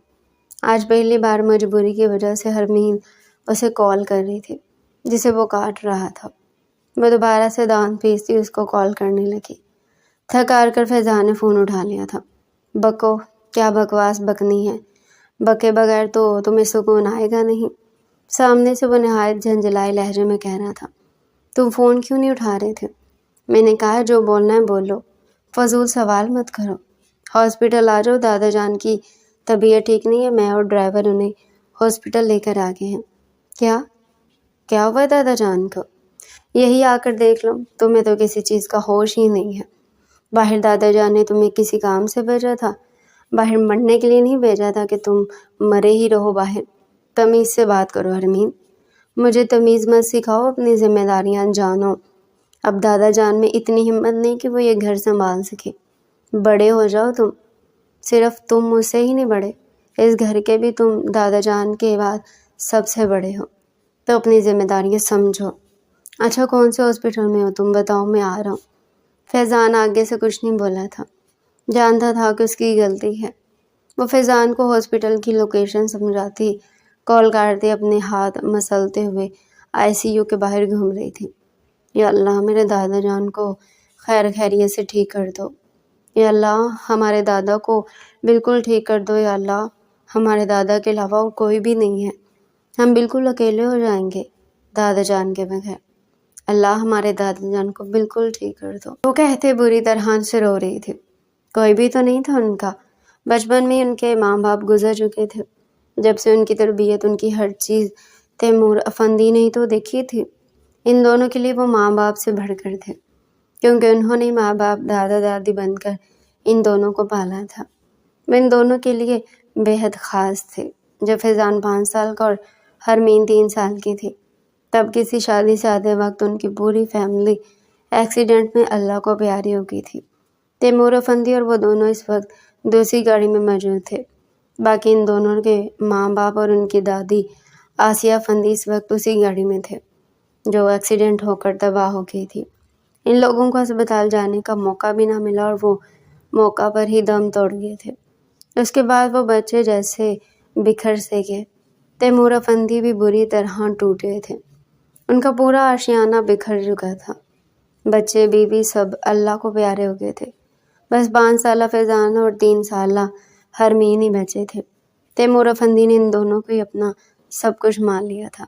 آج پہلی بار مجبوری کی وجہ سے حرمین اسے کال کر رہی تھی، جسے وہ کاٹ رہا تھا۔ وہ دوبارہ سے دانت پیستی اس کو کال کرنے لگی۔ تھک ہار کر فیضان نے فون اٹھا لیا تھا۔ بکو، کیا بکواس بکنی ہے؟ بکے بغیر تو تمہیں سکون آئے گا نہیں۔ سامنے سے وہ نہایت جھنجھلائے لہجے میں کہہ رہا تھا۔ تم فون کیوں نہیں اٹھا رہے تھے؟ میں نے کہا جو بولنا ہے بولو، فضول سوال مت کرو۔ ہاسپٹل آ جاؤ، دادا جان کی طبیعت ٹھیک نہیں ہے، میں اور ڈرائیور انہیں ہاسپٹل لے کر آگے ہیں۔ کیا ہوا دادا جان کو؟ یہی آ کر دیکھ لو، تمہیں تو کسی چیز کا ہوش ہی نہیں ہے۔ باہر دادا جان نے تمہیں کسی کام سے بھیجا تھا؟ باہر مرنے کے لیے نہیں بھیجا تھا کہ تم مرے ہی رہو باہر۔ تمیز سے بات کرو حرمین، مجھے تمیز مت سکھاؤ، اپنی ذمہ داریاں جانو۔ اب دادا جان میں اتنی ہمت نہیں کہ وہ یہ گھر سنبھال سکے۔ بڑے ہو جاؤ تم، صرف تم مجھ سے ہی نہیں بڑے، اس گھر کے بھی تم دادا جان کے بعد سب سے بڑے ہو، تو اپنی ذمہ داریاں سمجھو۔ اچھا کون سے ہاسپٹل میں ہو تم بتاؤ، میں آ رہا ہوں۔ فیضان آگے سے کچھ نہیں بولا تھا، جانتا تھا کہ اس کی غلطی ہے۔ وہ فیضان کو ہاسپٹل کی لوکیشن سمجھاتی کال کاٹتے اپنے ہاتھ مسلتے ہوئے آئی سی یو کے باہر گھوم رہی تھی۔ یا اللہ، میرے دادا جان کو خیر خیریت سے ٹھیک کر دو۔ یا اللہ، ہمارے دادا کو بالکل ٹھیک کر دو۔ یا اللہ، ہمارے دادا کے علاوہ اور کوئی بھی نہیں ہے، ہم بالکل اکیلے ہو جائیں گے دادا جان کے بغیر۔ اللہ، ہمارے دادا جان کو بالکل ٹھیک کر دو۔ وہ کہتے بری طرح سے رو رہی تھی۔ کوئی بھی تو نہیں تھا ان کا؟ بچپن میں ان کے ماں باپ گزر چکے تھے۔ جب سے ان کی تربیت، ان کی ہر چیز تیمور افندی نے ہی تو دیکھی تھی۔ ان دونوں کے لیے وہ ماں باپ سے بڑھ کر تھے، کیونکہ انہوں نے ماں باپ دادا دادی بن کر ان دونوں کو پالا تھا۔ وہ ان دونوں کے لیے بے حد خاص تھے۔ جب فیضان 5 سال کا اور حرمین 3 سال کی تھی، تب کسی شادی سے آدھے وقت ان کی پوری فیملی ایکسیڈنٹ میں اللہ کو پیاری ہو گئی تھی۔ تیمور افندی اور وہ دونوں اس وقت دوسری گاڑی میں موجود تھے۔ باقی ان دونوں کے ماں باپ اور ان کی دادی آسیہ افندی اس وقت اسی گاڑی میں تھے جو ایکسیڈنٹ ہو کر تباہ ہو گئی تھی۔ ان لوگوں کو اسپتال جانے کا موقع بھی نہ ملا اور وہ موقع پر ہی دم توڑ گئے تھے۔ اس کے بعد وہ بچے جیسے بکھر سے گئے۔ تیمور افندی بھی بری طرح ٹوٹ گئے تھے۔ ان کا پورا آشیانہ بکھر چکا تھا۔ بچے بیوی سب اللہ کو پیارے ہو گئے تھے۔ بس 5 سالہ فیضان اور 3 سالہ حرمین ہی بچے تھے۔ تیمور افندی نے ان دونوں کو ہی اپنا سب کچھ مان لیا تھا۔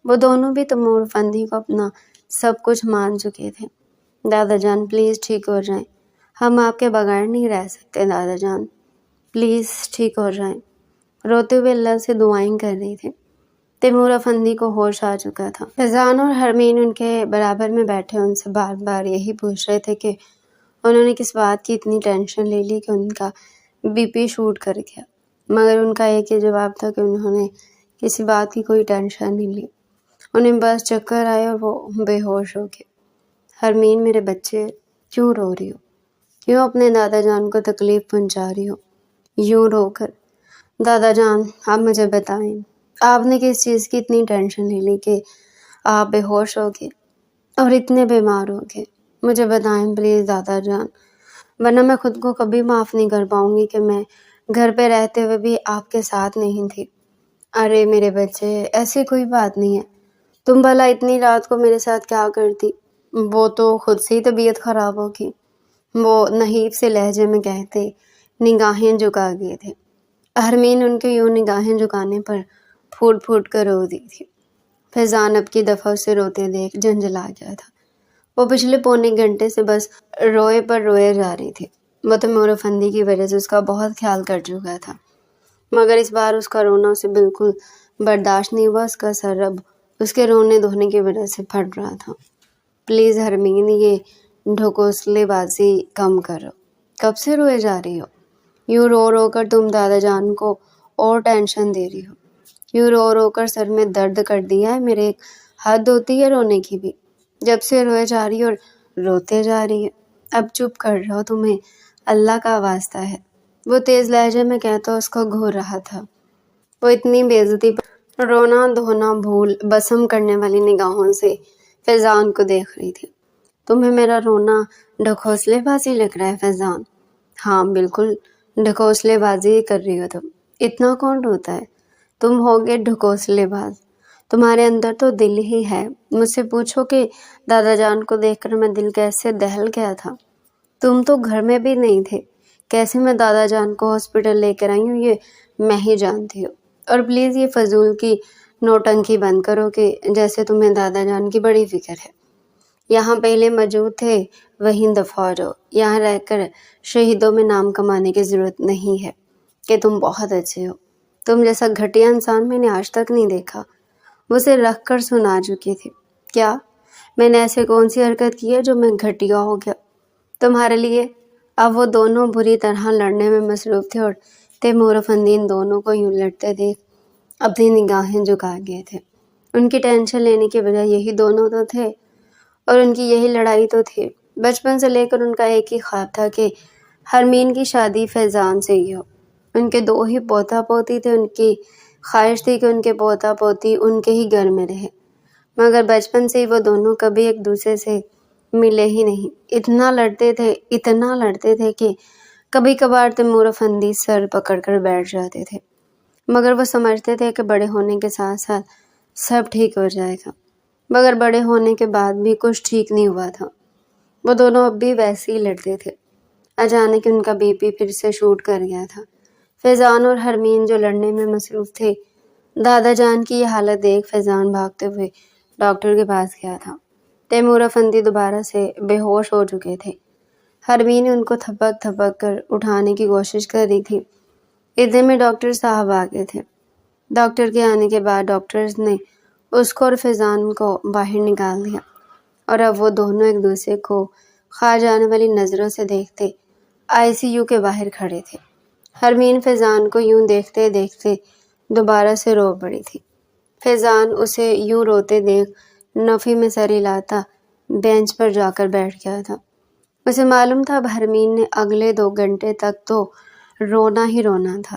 وہ دونوں بھی تیمور افندی کو اپنا سب کچھ مان چکے تھے۔ دادا جان پلیز ٹھیک ہو جائیں، ہم آپ کے بغیر نہیں رہ سکتے دادا جان، پلیز ٹھیک ہو جائیں۔ روتے ہوئے اللہ سے دعائیں کر رہی تھی۔ تیمور افندی کو ہوش آ چکا تھا۔ فیضان اور حرمین ان کے برابر میں بیٹھے ان سے بار بار یہی پوچھ رہے تھے کہ انہوں نے کس بات کی اتنی ٹینشن لے لی کہ ان کا بی پی شوٹ کر گیا، مگر ان کا ایک ہی جواب تھا کہ انہوں نے کسی بات کی کوئی ٹینشن نہیں لی، انہیں بس چکر آئے اور وہ بے ہوش ہو گئے۔ حرمین میرے بچے، کیوں رو رہی ہو؟ کیوں اپنے دادا جان کو تکلیف پہنچا رہی ہو یوں رو کر؟ دادا جان آپ مجھے بتائیں، آپ نے کس چیز کی اتنی ٹینشن لے لی کہ آپ بے ہوش ہو گئے اور اتنے بیمار ہو گئے؟ مجھے بتائیں پلیز دادا جان، ورنہ میں خود کو کبھی معاف نہیں کر پاؤں گی کہ میں گھر پہ رہتے ہوئے بھی آپ کے ساتھ نہیں تھی۔ ارے میرے بچے، ایسی کوئی بات نہیں ہے، تم بھلا اتنی رات کو میرے ساتھ کیا کرتی؟ وہ تو خود سے ہی طبیعت خراب ہوگی، وہ نحیف سے لہجے میں کہتے نگاہیں جھکا گئے تھے۔ حرمین ان کے یوں نگاہیں جھکانے پر پھوٹ پھوٹ کر رو دی تھی۔ فیضان اب کی دفعہ اسے روتے دیکھ جھنجھلا گیا تھا۔ وہ پچھلے پونے گھنٹے سے بس روئے پر روئے جا رہی تھی۔ وہ تیمور افندی کی وجہ سے اس کا بہت خیال کر چکا تھا، مگر اس بار اس کا رونا اسے بالکل برداشت نہیں ہوا۔ اس کا سر اب اس کے رونے دھونے کی وجہ سے پھٹ رہا تھا۔ پلیز حرمین، یہ ڈھکوسلے بازی کم کرو، کب سے روئے جا رہی ہو؟ یوں رو رو کر تم دادا جان کو اور ٹینشن دے رہی ہو، یوں رو رو کر سر میں درد کر دیا ہے میرے، ایک حد ہوتی ہے رونے کی بھی، جب سے روئے جا رہی اور روتے جا رہی ہے۔ اب چپ کر رہو، تمہیں اللہ کا واسطہ ہے، وہ تیز لہجے میں کہتا اس کو گھور رہا تھا۔ وہ اتنی بے عزتی پر رونا دھونا بھول بسم کرنے والی نگاہوں سے فیضان کو دیکھ رہی تھی۔ تمہیں میرا رونا ڈھکوسلے بازی لگ رہا ہے فیضان؟ ہاں بالکل ڈھکوسلے بازی کر رہی ہو تم، اتنا کون روتا ہے؟ تم ہوگے ڈھکوسلے باز، تمہارے اندر تو دل ہی ہے۔ مجھ سے پوچھو کہ دادا جان کو دیکھ کر میں دل کیسے دہل گیا تھا۔ تم تو گھر میں بھی نہیں تھے، کیسے میں دادا جان کو ہاسپٹل لے کر آئی ہوں یہ میں ہی جانتی ہوں۔ اور پلیز یہ فضول کی نوٹنکی بند کرو کہ جیسے تمہیں دادا جان کی بڑی فکر ہے۔ یہاں پہلے موجود تھے وہیں دفع ہو جاؤ، یہاں رہ کر شہیدوں میں نام کمانے کی ضرورت نہیں ہے کہ تم بہت اچھے ہو۔ تم جیسا گھٹیا انسان میں نے آج تک نہیں دیکھا۔ وہ اسے رکھ کر سنا چکی تھی۔ کیا میں نے ایسے کون سی حرکت کی ہے جو میں گھٹیا ہو گیا تمہارے لیے؟ اب وہ دونوں بری طرح لڑنے میں مصروف تھے اور تیمور افندی ان دونوں کو یوں لڑتے دیکھ اپنی نگاہیں جھکا گئے تھے۔ ان کی ٹینشن لینے کی وجہ یہی دونوں تو تھے اور ان کی یہی لڑائی تو تھی۔ بچپن سے لے کر ان کا ایک ہی خواب تھا کہ حرمین کی شادی فیضان سے ہی ہو۔ ان کے 2 ہی پوتا پوتی تھے، ان کی خواہش تھی کہ ان کے پوتا پوتی ان کے ہی گھر میں رہے، مگر بچپن سے ہی وہ دونوں کبھی ایک دوسرے سے ملے ہی نہیں۔ اتنا لڑتے تھے کہ کبھی کبھار تیمور افندی سر پکڑ کر بیٹھ جاتے تھے، مگر وہ سمجھتے تھے کہ بڑے ہونے کے ساتھ ساتھ سب ٹھیک ہو جائے گا، مگر بڑے ہونے کے بعد بھی کچھ ٹھیک نہیں ہوا تھا۔ وہ دونوں اب بھی ویسے ہی لڑتے تھے۔ اچانک ان کا بی پی پھر سے شوٹ کر گیا تھا۔ فیضان اور حرمین جو لڑنے میں مصروف تھے، دادا جان کی یہ حالت دیکھ فیضان بھاگتے ہوئے ڈاکٹر کے پاس گیا تھا۔ تیمور افندی دوبارہ سے بے ہوش ہو چکے تھے۔ حرمین ان کو تھپک تھپک کر اٹھانے کی کوشش کر رہی تھی۔ اتنے میں ڈاکٹر صاحب آ گئے تھے۔ ڈاکٹر کے آنے کے بعد ڈاکٹرز نے اس کو اور فیضان کو باہر نکال دیا اور اب وہ دونوں ایک دوسرے کو کھا جانے والی نظروں سے دیکھتے ICU کے باہر کھڑے تھے۔ حرمین فیضان کو یوں دیکھتے دیکھتے دوبارہ سے رو پڑی تھی۔ فیضان اسے یوں روتے دیکھ نفی میں سر ہلاتا بینچ پر جا کر بیٹھ گیا تھا۔ اسے معلوم تھا اب حرمین نے اگلے 2 گھنٹے تک تو رونا ہی رونا تھا۔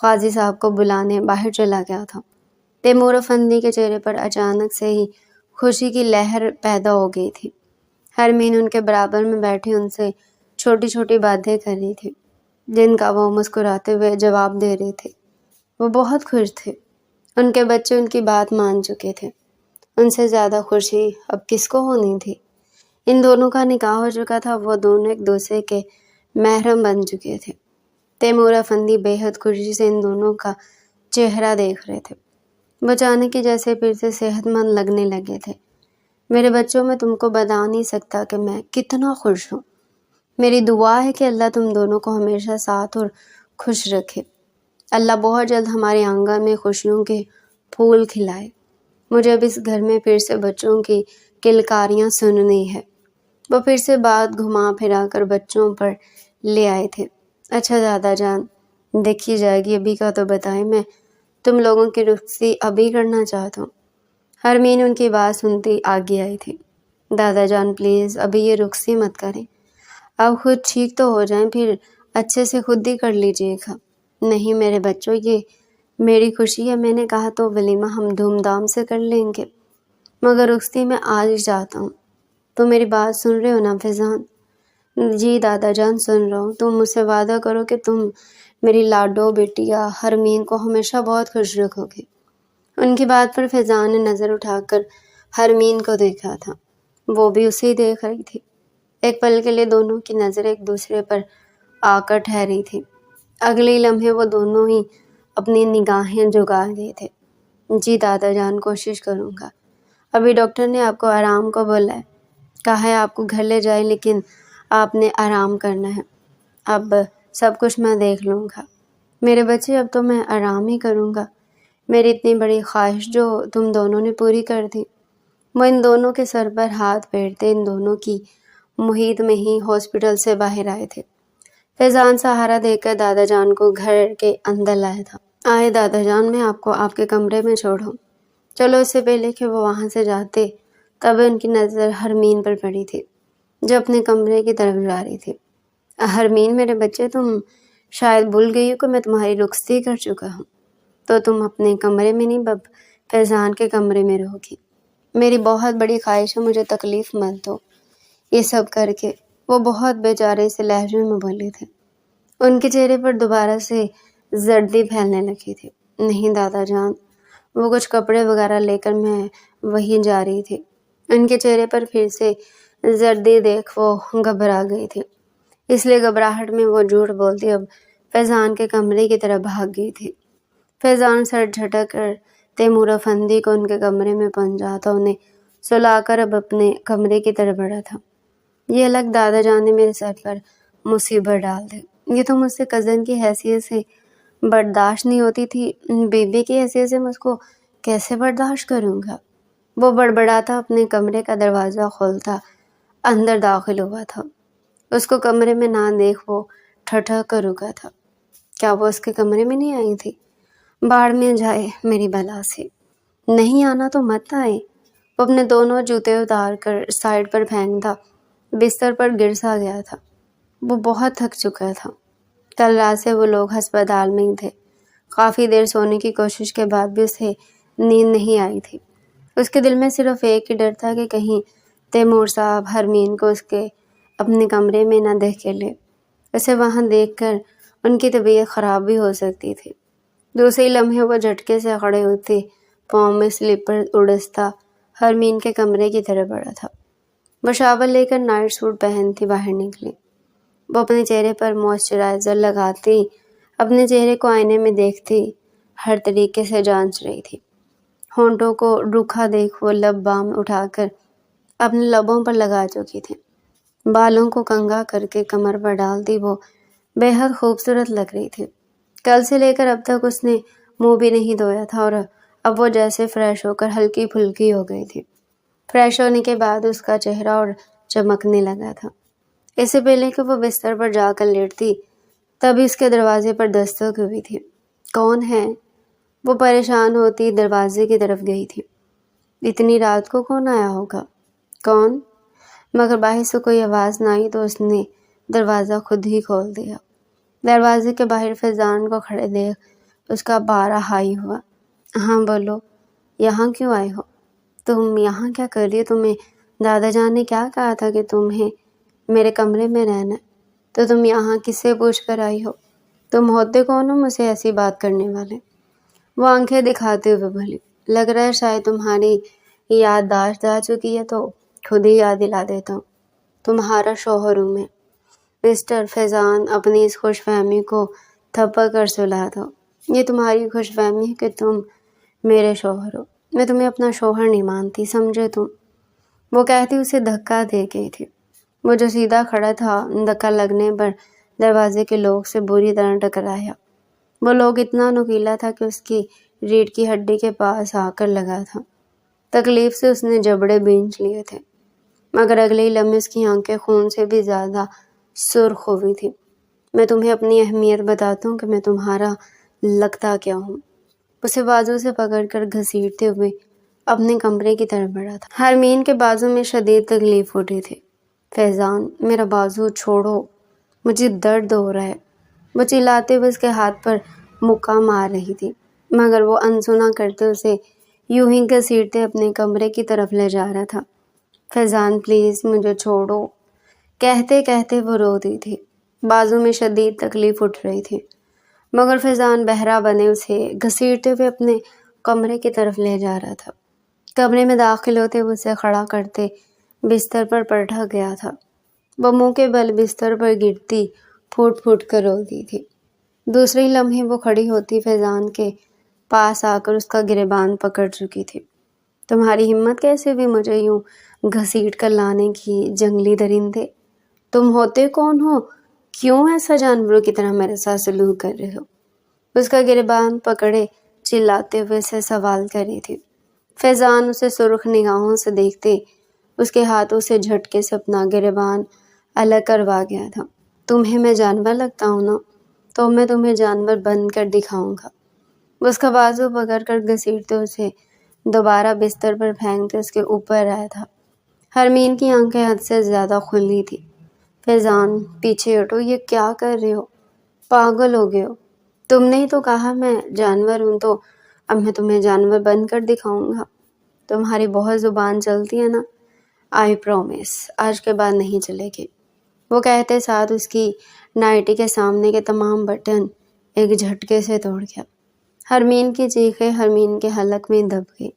قاضی صاحب کو بلانے باہر چلا گیا تھا۔ تیمور افندی کے چہرے پر اچانک سے ہی خوشی کی لہر پیدا ہو گئی تھی۔ حرمین ان کے برابر میں بیٹھی ان سے چھوٹی چھوٹی باتیں کر رہی تھی، جن کا وہ مسکراتے ہوئے جواب دے رہے تھے۔ وہ بہت خوش تھے۔ ان کے بچے ان کی بات مان چکے تھے۔ ان سے زیادہ خوشی اب کس کو ہونی تھی؟ ان دونوں کا نکاح ہو چکا تھا، وہ دونوں ایک دوسرے کے محرم بن چکے تھے۔ تیمور افندی بے حد خوشی سے ان دونوں کا چہرہ دیکھ رہے تھے۔ وہ اچانک کی جیسے پھر سے صحت مند لگنے لگے تھے۔ میرے بچوں، میں تم کو بتا نہیں سکتا کہ میں کتنا خوش ہوں۔ میری دعا ہے کہ اللہ تم دونوں کو ہمیشہ ساتھ اور خوش رکھے۔ اللہ بہت جلد ہمارے آنگن میں خوشیوں کے پھول کھلائے۔ مجھے اب اس گھر میں پھر سے بچوں کی کلکاریاں سننی ہے۔ وہ پھر سے بات گھما پھرا کر بچوں پر لے آئے تھے۔ اچھا دادا جان، دیکھی جائے گی، ابھی کا تو بتائیں، میں تم لوگوں کی رخصتی ابھی کرنا چاہتا ہوں۔ حرمین ان کی بات سنتی آگے آئی تھی۔ دادا جان پلیز ابھی یہ رخصتی مت کریں، اب خود ٹھیک تو ہو جائیں، پھر اچھے سے خود ہی کر لیجیے گا۔ نہیں میرے بچوں، یہ میری خوشی ہے، میں نے کہا تو ولیمہ ہم دھوم دھام سے کر لیں گے، مگر رخصتی میں آج ہی چاہتا ہوں۔ تم میری بات سن رہے ہو نا فیضان؟ جی دادا جان سن رہا ہوں۔ تم مجھ سے وعدہ کرو کہ تم میری لاڈو بیٹیا حرمین کو ہمیشہ بہت خوش رکھو گے۔ ان کی بات پر فیضان نے نظر اٹھا کر حرمین کو دیکھا تھا۔ وہ بھی اسے دیکھ رہی تھی۔ ایک پل کے لیے دونوں کی نظریں ایک دوسرے پر آ کر ٹھہری تھی۔ اگلے لمحے وہ دونوں ہی اپنی نگاہیں جھکا گئے تھے۔ جی دادا جان کوشش کروں گا۔ ابھی ڈاکٹر نے آپ کو آرام کو بولا ہے، کہا ہے آپ کو گھر لے جائے، لیکن آپ نے آرام کرنا ہے۔ اب سب کچھ میں دیکھ لوں گا۔ میرے بچے اب تو میں آرام ہی کروں گا۔ میری اتنی بڑی خواہش جو تم دونوں نے پوری کر دی۔ وہ ان دونوں کے سر پر ہاتھ پھیرتے ان دونوں کی محیط میں ہی ہاسپٹل سے باہر آئے تھے۔ فیضان سہارا دے کر دادا جان کو گھر کے اندر لایا تھا۔ آئے دادا جان، میں آپ کو آپ کے کمرے میں چھوڑوں۔ چلو، اس سے پہلے کہ وہ وہاں سے جاتے تب ان کی نظر حرمین پر پڑی تھی، جو اپنے کمرے کی طرف جا رہی تھی۔ حرمین میرے بچے، تم شاید بھول گئی ہو کہ میں تمہاری رخصتی کر چکا ہوں، تو تم اپنے کمرے میں نہیں، اب فیضان کے کمرے میں رہو گی۔ میری بہت بڑی خواہش ہے، مجھے تکلیف مت دو۔ یہ سب کر کے وہ بہت بیچارے سے لہجے میں بولے تھے۔ ان کے چہرے پر دوبارہ سے زردی پھیلنے لگی تھی۔ نہیں دادا جان، وہ کچھ کپڑے وغیرہ لے کر میں وہیں جا رہی تھی۔ ان کے چہرے پر پھر سے زردی دیکھ وہ گھبرا گئی تھی، اس لیے گھبراہٹ میں وہ جھوٹ بولتی اب فیضان کے کمرے کی طرف بھاگ گئی تھی۔ فیضان سر جھٹک کر تیمور افندی کو ان کے کمرے میں پہنچا تو انہیں سلا کر اب اپنے کمرے کی طرف بڑھا تھا۔ یہ الگ دادا جان نے میرے سر پر مصیبت ڈال دی۔ یہ تو مجھ سے کزن کی حیثیت سے برداشت نہیں ہوتی تھی، بیوی کی حیثیت سے میں اس کو کیسے برداشت کروں گا؟ وہ بڑبڑاتا اپنے کمرے کا دروازہ کھولتا اندر داخل ہوا تھا۔ اس کو کمرے میں نہ دیکھ وہ ٹھٹھک کر رکا تھا۔ کیا وہ اس کے کمرے میں نہیں آئی تھی؟ باڑ میں جائے میری بلا سے، نہیں آنا تو مت آئے۔ وہ اپنے دونوں جوتے اتار کر سائڈ پر پھینکتا بستر پر گر سا گیا تھا۔ وہ بہت تھک چکا تھا۔ کل رات سے وہ لوگ ہسپتال میں ہی تھے۔ کافی دیر سونے کی کوشش کے بعد بھی اسے نیند نہیں آئی تھی۔ اس کے دل میں صرف ایک ہی ڈر تھا کہ کہیں تیمور صاحب حرمین کو اس کے اپنے کمرے میں نہ دیکھ کے لے۔ اسے وہاں دیکھ کر ان کی طبیعت خراب بھی ہو سکتی تھی۔ دوسرے لمحے وہ جھٹکے سے کھڑے ہوتے پاؤں میں سلیپر اڑستا حرمین کے کمرے کی طرف بڑھا تھا۔ وہ شاور لے کر نائٹ سوٹ پہنتی باہر نکلی۔ وہ اپنے چہرے پر موئسچرائزر لگاتی، اپنے چہرے کو آئینے میں دیکھتی، ہر طریقے سے جانچ رہی تھی۔ ہونٹوں کو روکھا دیکھ وہ لب بام اٹھا کر اپنے لبوں پر لگا چکی تھی۔ بالوں کو کنگھا کر کے کمر پر ڈالتی وہ بے حد خوبصورت لگ رہی تھی۔ کل سے لے کر اب تک اس نے منہ بھی نہیں دھویا تھا اور اب وہ جیسے فریش ہو کر ہلکی پھلکی ہو گئی تھی۔ فریش ہونے کے بعد اس کا چہرہ اور چمکنے لگا تھا۔ اس سے پہلے کہ وہ بستر پر جا کر لیٹتی تبھی اس کے دروازے پر دستک ہوئی تھی۔ کون ہے؟ وہ پریشان ہوتی دروازے کی طرف گئی تھی۔ اتنی رات کو کون آیا ہوگا؟ کون؟ مگر باہر سے کوئی آواز نہ آئی تو اس نے دروازہ خود ہی کھول دیا۔ دروازے کے باہر فیضان کو کھڑے دیکھ اس کا پارا ہائی ہوا۔ ہاں بولو، یہاں کیوں آئے ہو؟ تم یہاں کیا کر رہی ہو؟ تمہیں دادا جان نے کیا کہا تھا کہ تمہیں میرے کمرے میں رہنا ہے؟ تو تم یہاں کس سے پوچھ کر آئی ہو؟ تم ہوتے کون ہو مجھ سے ایسی بات کرنے والے؟ وہ آنکھیں دکھاتے ہوئے بولی، لگ رہا ہے شاید تمہاری یادداشت جا چکی ہے، تو خود ہی یاد دلا دیتا ہوں۔ تمہارا شوہر ہوں میں۔ مسٹر فیضان اپنی اس خوش فہمی کو تھپا کر سلا دو۔ یہ تمہاری خوش فہمی ہے کہ تم میرے شوہر ہو۔ میں تمہیں اپنا شوہر نہیں مانتی، سمجھے تم؟ وہ کہتی اسے دھکا دے گئی تھی۔ وہ جو سیدھا کھڑا تھا، دھکا لگنے پر دروازے کے لوگ سے بری طرح ٹکرایا۔ وہ لوگ اتنا نوکیلا تھا کہ اس کی ریڑھ کی ہڈی کے پاس آ کر لگا تھا۔ تکلیف سے اس نے جبڑے بھینچ لیے تھے، مگر اگلے ہی لمحے اس کی آنکھیں خون سے بھی زیادہ سرخ ہوئی تھی۔ میں تمہیں اپنی اہمیت بتاتا ہوں کہ میں تمہارا لگتا کیا ہوں۔ اسے بازو سے پکڑ کر گھسیٹتے ہوئے اپنے کمرے کی طرف بڑھا تھا۔ حرمین کے بازو میں شدید تکلیف اٹھی تھی۔ فیضان، میرا بازو چھوڑو، مجھے درد ہو رہا ہے۔ وہ چلاتے ہوئے اس کے ہاتھ پر مکہ مار رہی تھی، مگر وہ انسنا کرتے اسے یوں ہی گھسیٹتے اپنے کمرے کی طرف لے جا رہا تھا۔ فیضان پلیز مجھے چھوڑو، کہتے کہتے وہ رو دی تھی۔ بازو میں شدید تکلیف اٹھ رہی تھی، مگر فیضان بہرا بنے اسے گھسیٹتے ہوئے اپنے کمرے کی طرف لے جا رہا تھا۔ کمرے میں داخل ہوتے وہ اسے کھڑا کرتے بستر پر پلٹا گیا تھا۔ وہ منہ کے بل بستر پر گرتی پھوٹ پھوٹ کر رو دی تھی۔ دوسرے لمحے وہ کھڑی ہوتی فیضان کے پاس آ کر اس کا گریبان پکڑ چکی تھی۔ تمہاری ہمت کیسے ہوئی مجھے یوں گھسیٹ کر لانے کی، جنگلی درندے؟ تم ہوتے کون ہو؟ کیوں ایسا جانوروں کی طرح میرے ساتھ سلوک کر رہے ہو؟ اس کا گریبان پکڑے چلاتے ہوئے اسے سوال کر رہی تھی۔ فیضان اسے سرخ نگاہوں سے دیکھتے اس کے ہاتھوں سے جھٹکے سے اپنا گریبان الگ کروا گیا تھا۔ تمہیں میں جانور لگتا ہوں نا؟ تو میں تمہیں جانور بن کر دکھاؤں گا۔ اس کا بازو پکڑ کر گھسیٹتے اسے دوبارہ بستر پر پھینکتے اس کے اوپر آیا تھا۔ حرمین کی آنکھیں حد سے زیادہ کھلی تھی۔ فیضان پیچھے ہٹو، یہ کیا کر رہے ہو؟ پاگل ہو گئے ہو؟ تم نے ہی تو کہا میں جانور ہوں، تو اب میں تمہیں جانور بن کر دکھاؤں گا۔ تمہاری بہت زبان چلتی ہے نا؟ آئی پرومس آج کے بعد نہیں چلے گی۔ وہ کہتے ساتھ اس کی نائٹی کے سامنے کے تمام بٹن ایک جھٹکے سے توڑ گیا۔ حرمین کی چیخیں حرمین کے حلق میں دب گئی۔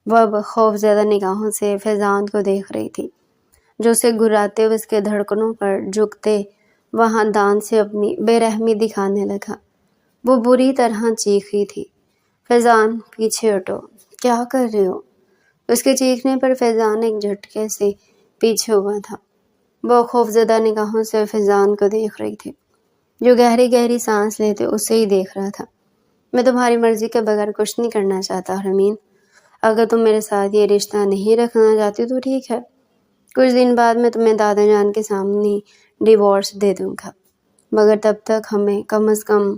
وہ اب خوفزدہ نگاہوں سے فیضان کو دیکھ رہی تھی، جو اسے گھراتے ہوئے اس کے دھڑکنوں پر جھکتے وہاں دانت سے اپنی بے رحمی دکھانے لگا۔ وہ بری طرح چیخی تھی، فیضان پیچھے ہٹو، کیا کر رہے ہو؟ اس کے چیخنے پر فیضان ایک جھٹکے سے پیچھے ہوا تھا۔ وہ خوفزدہ نگاہوں سے فیضان کو دیکھ رہی تھی، جو گہری گہری سانس لیتے اسے ہی دیکھ رہا تھا۔ میں تمہاری مرضی کے بغیر کچھ نہیں کرنا چاہتا حرمین۔ اگر تم میرے ساتھ یہ رشتہ نہیں رکھنا چاہتی تو ٹھیک ہے، کچھ دن بعد میں تمہیں دادا جان کے سامنے ڈیورس دے دوں گا، مگر تب تک ہمیں کم از کم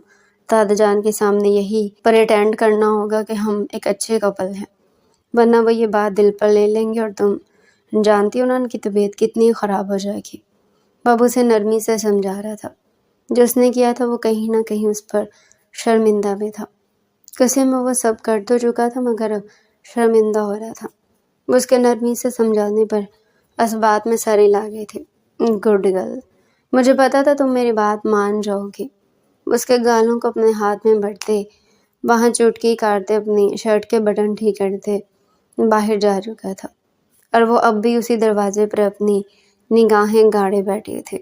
دادا جان کے سامنے یہی پریٹینڈ کرنا ہوگا کہ ہم ایک اچھے کپل ہیں، ورنہ وہ یہ بات دل پر لے لیں گے اور تم جانتی ہو نا ان کی طبیعت کتنی خراب ہو جائے گی۔ بابو اسے نرمی سے سمجھا رہا تھا۔ جو اس نے کیا تھا وہ کہیں نہ کہیں اس پر شرمندہ بھی تھا۔ قسم میں وہ سب کر تو چکا تھا، مگر اب شرمندہ ہو رہا تھا۔ وہ اس کے نرمی سے سمجھانے پر اس بات میں سر ہلا گئی تھی۔ گڈ گرل، مجھے پتا تھا تم میری بات مان جاؤ گی۔ اس کے گالوں کو اپنے ہاتھ میں بڑھتے وہاں چٹکی کاٹتے اپنی شرٹ کے بٹن ٹھیک کرتے باہر جا چکا تھا، اور وہ اب بھی اسی دروازے پر اپنی نگاہیں گاڑے بیٹھی تھی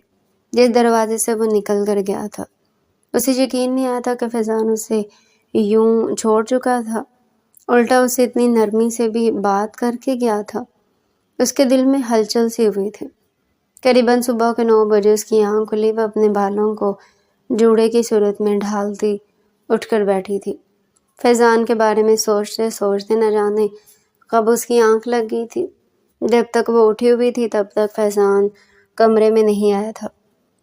جس دروازے سے وہ نکل کر گیا تھا۔ اسے یقین نہیں آتا کہ فیضان اسے یوں چھوڑ چکا تھا، الٹا اسے اتنی نرمی سے بھی بات کر کے گیا تھا۔ اس کے دل میں ہلچل سی ہوئی تھی۔ قریباً صبح کے 9 بجے اس کی آنکھ کھلی، وہ اپنے بالوں کو جوڑے کی صورت میں ڈھالتی اٹھ کر بیٹھی تھی۔ فیضان کے بارے میں سوچتے سوچتے نہ جانے کب اس کی آنکھ لگ گئی تھی۔ جب تک وہ اٹھی ہوئی تھی تب تک فیضان کمرے میں نہیں آیا تھا،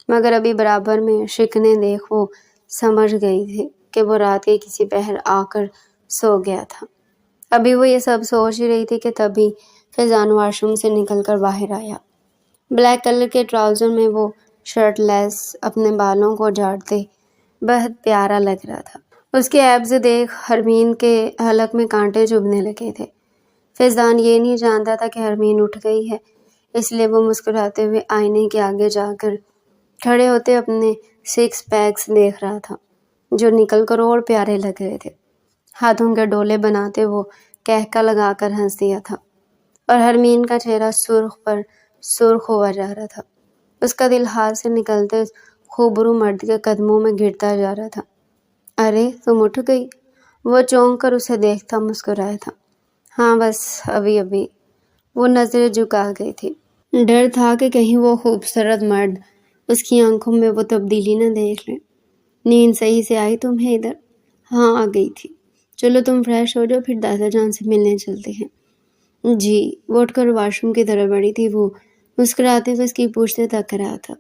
مگر ابھی برابر میں شکنے دیکھ وہ سمجھ گئی تھی کہ وہ رات کے کسی پہر آ کر سو گیا تھا۔ ابھی وہ یہ سب سوچ ہی رہی تھی کہ تبھی فیضان واش روم سے نکل کر باہر آیا۔ بلیک کلر کے ٹراؤزر میں وہ شرٹ لیس اپنے بالوں کو جھاڑتے بہت پیارا لگ رہا تھا۔ اس کے ایبز دیکھ حرمین کے حلق میں کانٹے چبھنے لگے تھے۔ فیضان یہ نہیں جانتا تھا کہ حرمین اٹھ گئی ہے، اس لیے وہ مسکراتے ہوئے آئینے کے آگے جا کر کھڑے ہوتے اپنے 6 پیکس دیکھ رہا تھا جو نکل کر اور پیارے لگ رہے تھے۔ ہاتھوں کے ڈولے بناتے وہ کہکا لگا کر ہنس دیا تھا اور حرمین کا چہرہ سرخ پر سرخ ہوا جا رہا تھا۔ اس کا دل ہاتھ سے نکلتے اس خوبرو مرد کے قدموں میں گرتا جا رہا تھا۔ ارے تم اٹھ گئی؟ وہ چونک کر اسے دیکھتا مسکرایا تھا۔ ہاں بس ابھی ابھی۔ وہ نظریں جھکا گئی تھی۔ ڈر تھا کہ کہیں وہ خوبصورت مرد اس کی آنکھوں میں وہ تبدیلی نہ دیکھ لیں۔ نیند صحیح سے آئی تمہیں ادھر؟ ہاں آ گئی تھی۔ چلو تم فریش ہو جاؤ، پھر دادا جان سے ملنے چلتے ہیں۔ جی۔ وہ اٹھ کر واش روم کی طرف بڑھی تھی۔ وہ مسکراتے ہوئے اس کی پوچھتے تک رہا تھا۔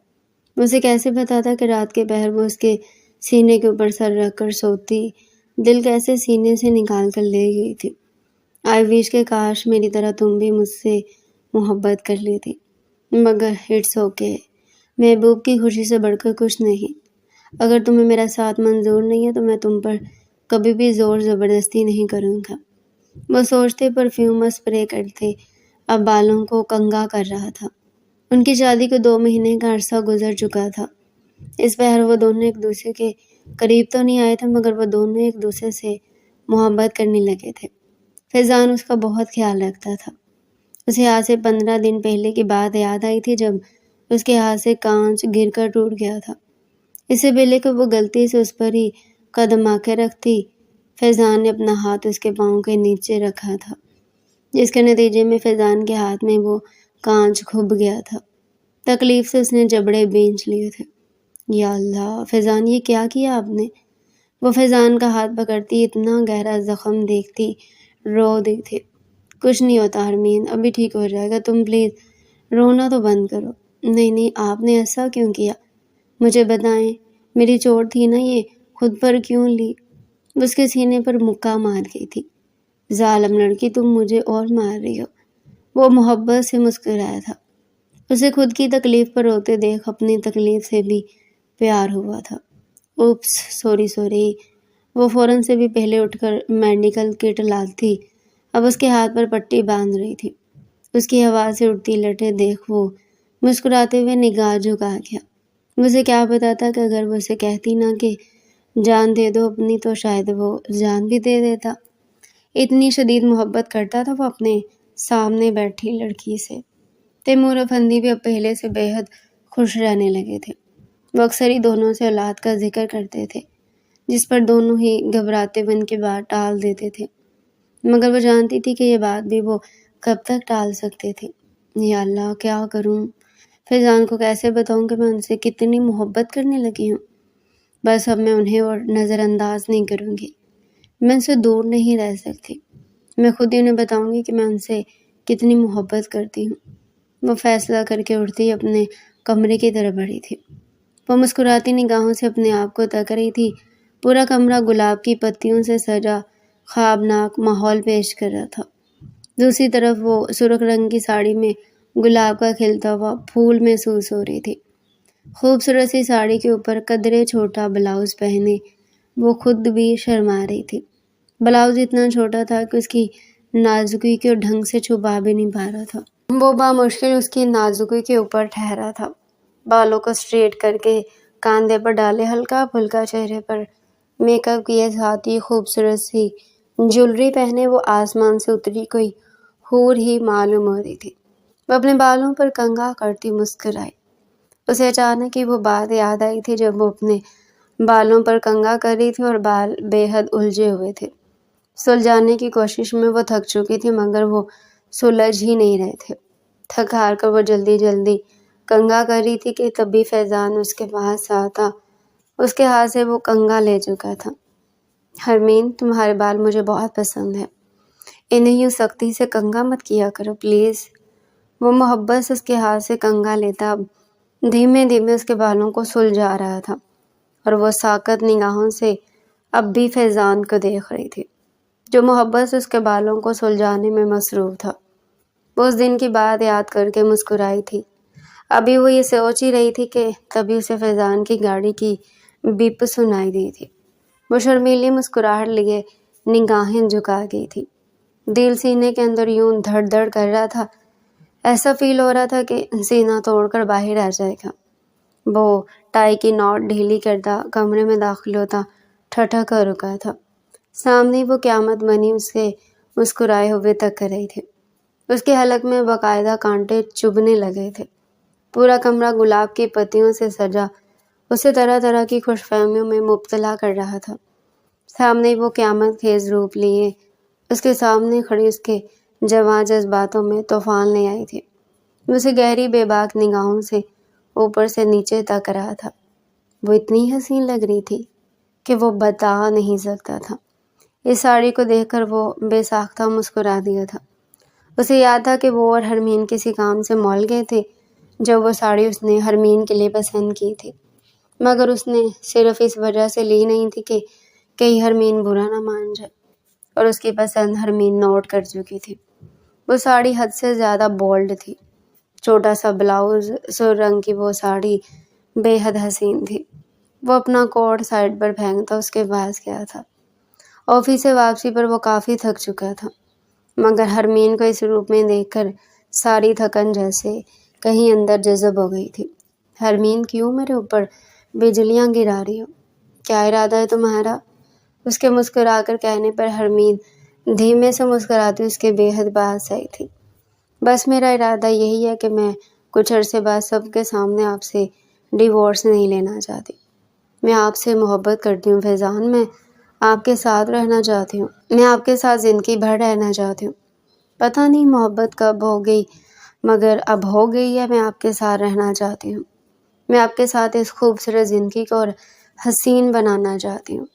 اسے کیسے بتاتا کہ رات کے پہر وہ اس کے سینے کے اوپر سر رکھ کر سوتی، دل کیسے سینے سے نکال کر لے گئی تھی۔ آئی وش کہ کاش میری طرح تم بھی مجھ سے محبت کر لیتی، مگر اٹس اوکے، محبوب کی خوشی سے بڑھ کر کچھ نہیں۔ اگر تمہیں میرا ساتھ منظور نہیں ہے تو میں تم پر کبھی بھی زور زبردستی نہیں کروں گا۔ وہ سوچتے پرفیوم اسپرے کرتے اب بالوں کو کنگھا کر رہا تھا۔ ان کی شادی کو 2 مہینے کا عرصہ گزر چکا تھا۔ اس پہر وہ دونوں ایک دوسرے کے قریب تو نہیں آئے تھے، مگر وہ دونوں ایک دوسرے سے محبت کرنے لگے تھے۔ فیضان اس کا بہت خیال رکھتا تھا۔ اسے آج سے 15 دن پہلے کی بات یاد آئی تھی جب اس کے ہاتھ سے کانچ گر کر ٹوٹ گیا تھا۔ اس سے پہلے کہ وہ غلطی سے اس پر ہی قدم آ کے رکھتی، فیضان نے اپنا ہاتھ اس کے پاؤں کے نیچے رکھا تھا، جس کے نتیجے میں فیضان کے ہاتھ میں وہ کانچ کھب گیا تھا۔ تکلیف سے اس نے جبڑے بھینچ لیے تھے۔ یا اللہ فیضان، یہ کیا کیا آپ نے؟ وہ فیضان کا ہاتھ پکڑتی اتنا گہرا زخم دیکھتی رو دی تھی۔ کچھ نہیں ہوتا حرمین، ابھی ٹھیک ہو جائے گا، تم پلیز رونا تو بند کرو۔ نہیں نہیں، آپ نے ایسا کیوں کیا؟ مجھے بتائیں، میری چوٹ تھی نا، یہ خود پر کیوں لی؟ اس کے سینے پر مکہ مار گئی تھی۔ ظالم لڑکی، تم مجھے اور مار رہی ہو۔ وہ محبت سے مسکرایا تھا۔ اسے خود کی تکلیف پر روتے دیکھ اپنی تکلیف سے بھی پیار ہوا تھا۔ Opus sorry. وہ فوراً سے بھی پہلے اٹھ کر میڈیکل کٹ لاتی اب اس کے ہاتھ پر پٹی باندھ رہی تھی۔ اس کی ہوا سے اڑتی لٹیں دیکھ وہ مسکراتے ہوئے نگاہ جھکا گیا۔ مجھے کیا پتا تھا کہ اگر وہ اسے کہتی نا کہ جان دے دو اپنی تو شاید وہ جان بھی دے دیتا۔ اتنی شدید محبت کرتا تھا وہ اپنے سامنے بیٹھی لڑکی سے۔ تیمور افندی بھی اب پہلے سے بے حد خوش رہنے لگے تھے۔ وہ اکثر ہی دونوں سے اولاد کا ذکر کرتے تھے، جس پر دونوں ہی گھبراتے بن کے بات ٹال دیتے تھے، مگر وہ جانتی تھی کہ یہ بات بھی وہ کب تک ٹال سکتے تھے۔ یا اللہ کیا کروں؟ فیضان کو کیسے بتاؤں کہ میں ان سے کتنی محبت کرنے لگی ہوں؟ بس اب میں انہیں اور نظر انداز نہیں کروں گی، میں ان سے دور نہیں رہ سکتی، میں خود ہی انہیں بتاؤں گی کہ میں ان سے کتنی محبت کرتی ہوں۔ وہ فیصلہ کر کے اٹھتی اپنے کمرے کی طرف بڑھی تھی۔ وہ مسکراتی نگاہوں سے اپنے آپ کو تک رہی تھی۔ پورا کمرہ گلاب کی پتیوں سے سجا خوابناک ماحول پیش کر رہا تھا۔ دوسری طرف وہ سرخ رنگ کی ساڑی میں گلاب کا کھلتا ہوا پھول محسوس ہو رہی تھی۔ خوبصورت سی ساڑی کے اوپر قدرے چھوٹا بلاؤز پہنے وہ خود بھی شرما رہی تھی۔ بلاؤز اتنا چھوٹا تھا کہ اس کی نازکی کو ڈھنگ سے چھپا بھی نہیں پا رہا تھا۔ وہ بامشکل اس کی نازکی کے اوپر ٹھہرا تھا۔ بالوں کو اسٹریٹ کر کے کاندھے پر ڈالے ہلکا پھلکا چہرے پر میک اپ کیے ساتھ ہی خوبصورت سی جولری پہنے وہ آسمان سے اتری کوئی حور ہی معلوم ہو رہی تھی۔ وہ اپنے بالوں پر کنگھا کرتی مسکرائی۔ اسے اچانک ہی وہ بات یاد آئی تھی جب وہ اپنے بالوں پر کنگھا کر رہی تھی اور بال بے حد الجھے ہوئے تھے۔ سلجھانے کی کوشش میں وہ تھک چکی تھی، مگر وہ سلجھ ہی نہیں رہے تھے۔ تھک ہار کر وہ جلدی کنگھا کر رہی تھی کہ تبھی فیضان اس کے پاس آتا۔ اس کے ہاتھ سے وہ کنگھا لے چکا تھا۔ حرمین، تمہارے بال مجھے بہت پسند ہے، انہیں یوں سختی سے کنگھا مت کیا کرو پلیز۔ وہ محبت سے اس کے ہاتھ سے کنگھا لیتا اب دھیمے دھیمے اس کے بالوں کو سلجھا رہا تھا، اور وہ ساکت نگاہوں سے اب بھی فیضان کو دیکھ رہی تھی، جو محبت سے اس کے بالوں کو سلجھانے میں مصروف تھا۔ وہ اس دن کی بات یاد کر کے مسکرائی تھی۔ ابھی وہ یہ سوچ ہی رہی تھی کہ تبھی اسے فیضان کی گاڑی کی بیپ سنائی دی تھی۔ وہ شرمیلی مسکراہٹ لیے نگاہیں جھکا گئی تھی۔ دل سینے کے اندر یوں دھڑ دھڑ کر رہا تھا، ایسا فیل ہو رہا تھا کہ سینہ توڑ کر باہر آ جائے گا۔ وہ ٹائی کی نوٹ ڈھیلی کرتا کمرے میں داخل ہوتا ٹھٹھا کر رکا تھا۔ سامنے وہ قیامت بنی اسے مسکرائے ہوئے تک کر رہی تھی۔ اس کے حلق میں باقاعدہ کانٹے چبھنے لگے تھے۔ پورا کمرہ گلاب کی پتیوں سے سجا اسے طرح طرح کی خوش فہمیوں میں مبتلا کر رہا تھا۔ سامنے وہ قیامت خیز روپ لیے اس کے سامنے کھڑی اس کے جواں جذباتوں میں طوفان لے آئی تھی۔ اسے گہری بے باک نگاہوں سے اوپر سے نیچے تک رہا تھا۔ وہ اتنی حسین لگ رہی تھی کہ وہ بتا نہیں سکتا تھا۔ اس ساڑی کو دیکھ کر وہ بے ساختہ مسکرا دیا تھا۔ اسے یاد تھا کہ وہ اور حرمین کسی کام سے مال گئے تھے جب وہ ساڑی اس نے حرمین کے لیے پسند کی تھی، مگر اس نے صرف اس وجہ سے لی نہیں تھی کہ کہیں حرمین برا نہ مان جائے، اور اس کی پسند حرمین نوٹ کر چکی تھی۔ وہ ساڑی حد سے زیادہ بولڈ تھی۔ چھوٹا سا بلاؤز، سر رنگ کی وہ ساڑی بے حد حسین تھی۔ وہ اپنا کوٹ سائڈ پر پھینکتا اس کے پاس گیا تھا۔ آفس سے واپسی پر وہ کافی تھک چکا تھا، مگر حرمین کو اس روپ میں دیکھ کر ساری تھکن جیسے کہیں اندر جذب ہو گئی تھی۔ حرمین، کیوں میرے اوپر بجلیاں گرا رہی ہو؟ کیا ارادہ ہے تمہارا؟ اس کے مسکرا کر کہنے پر حرمین دھیمے سے مسکراتی اس کے بے حد پاس آئی تھی۔ بس میرا ارادہ یہی ہے کہ میں کچھ عرصے بعد سب کے سامنے آپ سے ڈیورس نہیں لینا چاہتی۔ میں آپ سے محبت کرتی ہوں فیضان، میں آپ کے ساتھ رہنا چاہتی ہوں، میں آپ کے ساتھ زندگی بھر رہنا چاہتی ہوں۔ پتہ نہیں محبت کب ہو گئی، مگر اب ہو گئی ہے۔ میں آپ کے ساتھ رہنا چاہتی ہوں، میں آپ کے ساتھ اس خوبصورت زندگی کو اور حسین بنانا چاہتی ہوں۔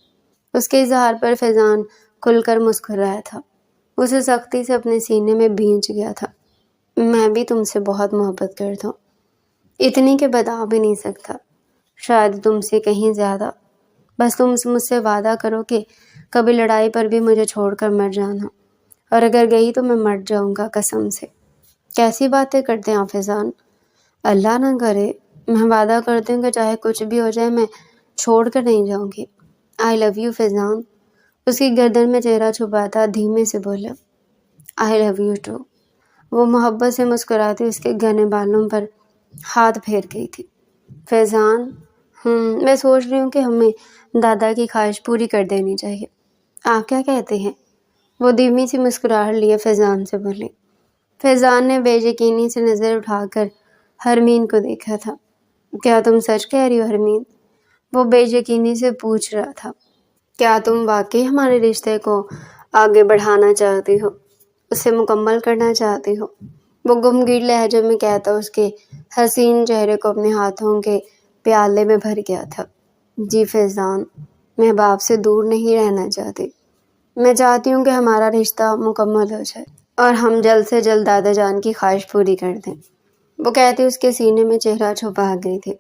اس کے اظہار پر فیضان کھل کر مسکرایا تھا۔ اسے سختی سے اپنے سینے میں بھینچ گیا تھا۔ میں بھی تم سے بہت محبت کرتا ہوں، اتنی کہ بتا بھی نہیں سکتا، شاید تم سے کہیں زیادہ۔ بس تم مجھ سے وعدہ کرو کہ کبھی لڑائی پر بھی مجھے چھوڑ کر مت جانا، اور اگر گئی تو میں مر جاؤں گا قسم سے۔ کیسی باتیں کرتے ہیں آپ فیضان؟ اللہ نہ کرے، میں وعدہ کرتی ہوں کہ چاہے کچھ بھی ہو جائے میں چھوڑ کر نہیں جاؤں گی۔ آئی لو یو فیضان۔ اس کی گردن میں چہرہ چھپاتا دھیمے سے بولا۔ آئی لو یو ٹو۔ وہ محبت سے مسکراتی اس کے گھنے بالوں پر ہاتھ پھیر گئی تھی۔ فیضان، میں سوچ رہی ہوں کہ ہمیں دادا کی خواہش پوری کر دینی چاہیے۔ آپ کیا کہتے ہیں؟ وہ دھیمی سی مسکراہٹ لیے فیضان سے بولی۔ فیضان نے بے یقینی سے نظر اٹھا کر حرمین کو دیکھا تھا۔ کیا تم سچ کہہ رہی ہو حرمین؟ وہ بے یقینی سے پوچھ رہا تھا۔ کیا تم واقعی ہمارے رشتے کو آگے بڑھانا چاہتی ہو، اسے مکمل کرنا چاہتی ہو؟ وہ گمگیر لہجے میں کہتا اس کے حسین چہرے کو اپنے ہاتھوں کے پیالے میں بھر گیا تھا۔ جی فیضان، میں اب آپ سے دور نہیں رہنا چاہتی۔ میں چاہتی ہوں کہ ہمارا رشتہ مکمل ہو جائے اور ہم جلد سے جلد دادا جان کی خواہش پوری کر دیں۔ وہ کہتی اس کے سینے میں چہرہ چھپا گئی تھی۔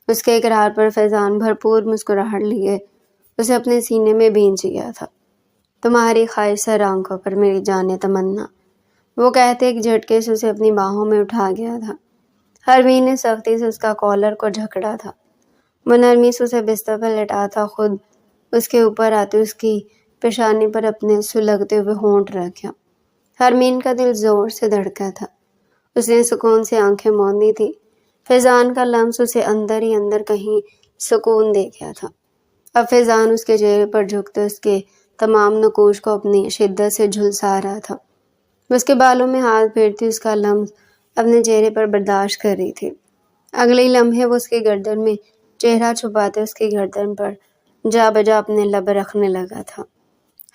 اس کے اقرار پر فیضان بھرپور مسکراہٹ لیے اسے اپنے سینے میں بھینچ گیا تھا۔ تمہاری خواہش سر آنکھوں پر میری جان تمنا، وہ کہتے ایک جھٹکے سے اسے اپنی باہوں میں اٹھا گیا تھا۔ حرمین نے سختی سے اس کا کالر کو جھکڑا تھا۔ وہ نرمی سے اسے بستر پر لٹاتا خود اس کے اوپر آتے اس کی پیشانی پر اپنے سلگتے ہوئے ہونٹ رکھا۔ حرمین کا دل زور سے دھڑکا تھا۔ اس نے سکون سے آنکھیں موندی تھی۔ فیضان کا لمس اسے اندر ہی اندر کہیں سکون دے گیا تھا۔ اب فیضان اس کے چہرے پر جھکتے اس کے تمام نقوش کو اپنی شدت سے جھلسا رہا تھا۔ اس کے بالوں میں ہاتھ پھیرتی اس کا لمس اپنے چہرے پر برداشت کر رہی تھی۔ اگلے ہی لمحے وہ اس کی گردن میں چہرہ چھپاتے اس کی گردن پر جا بجا اپنے لب رکھنے لگا تھا۔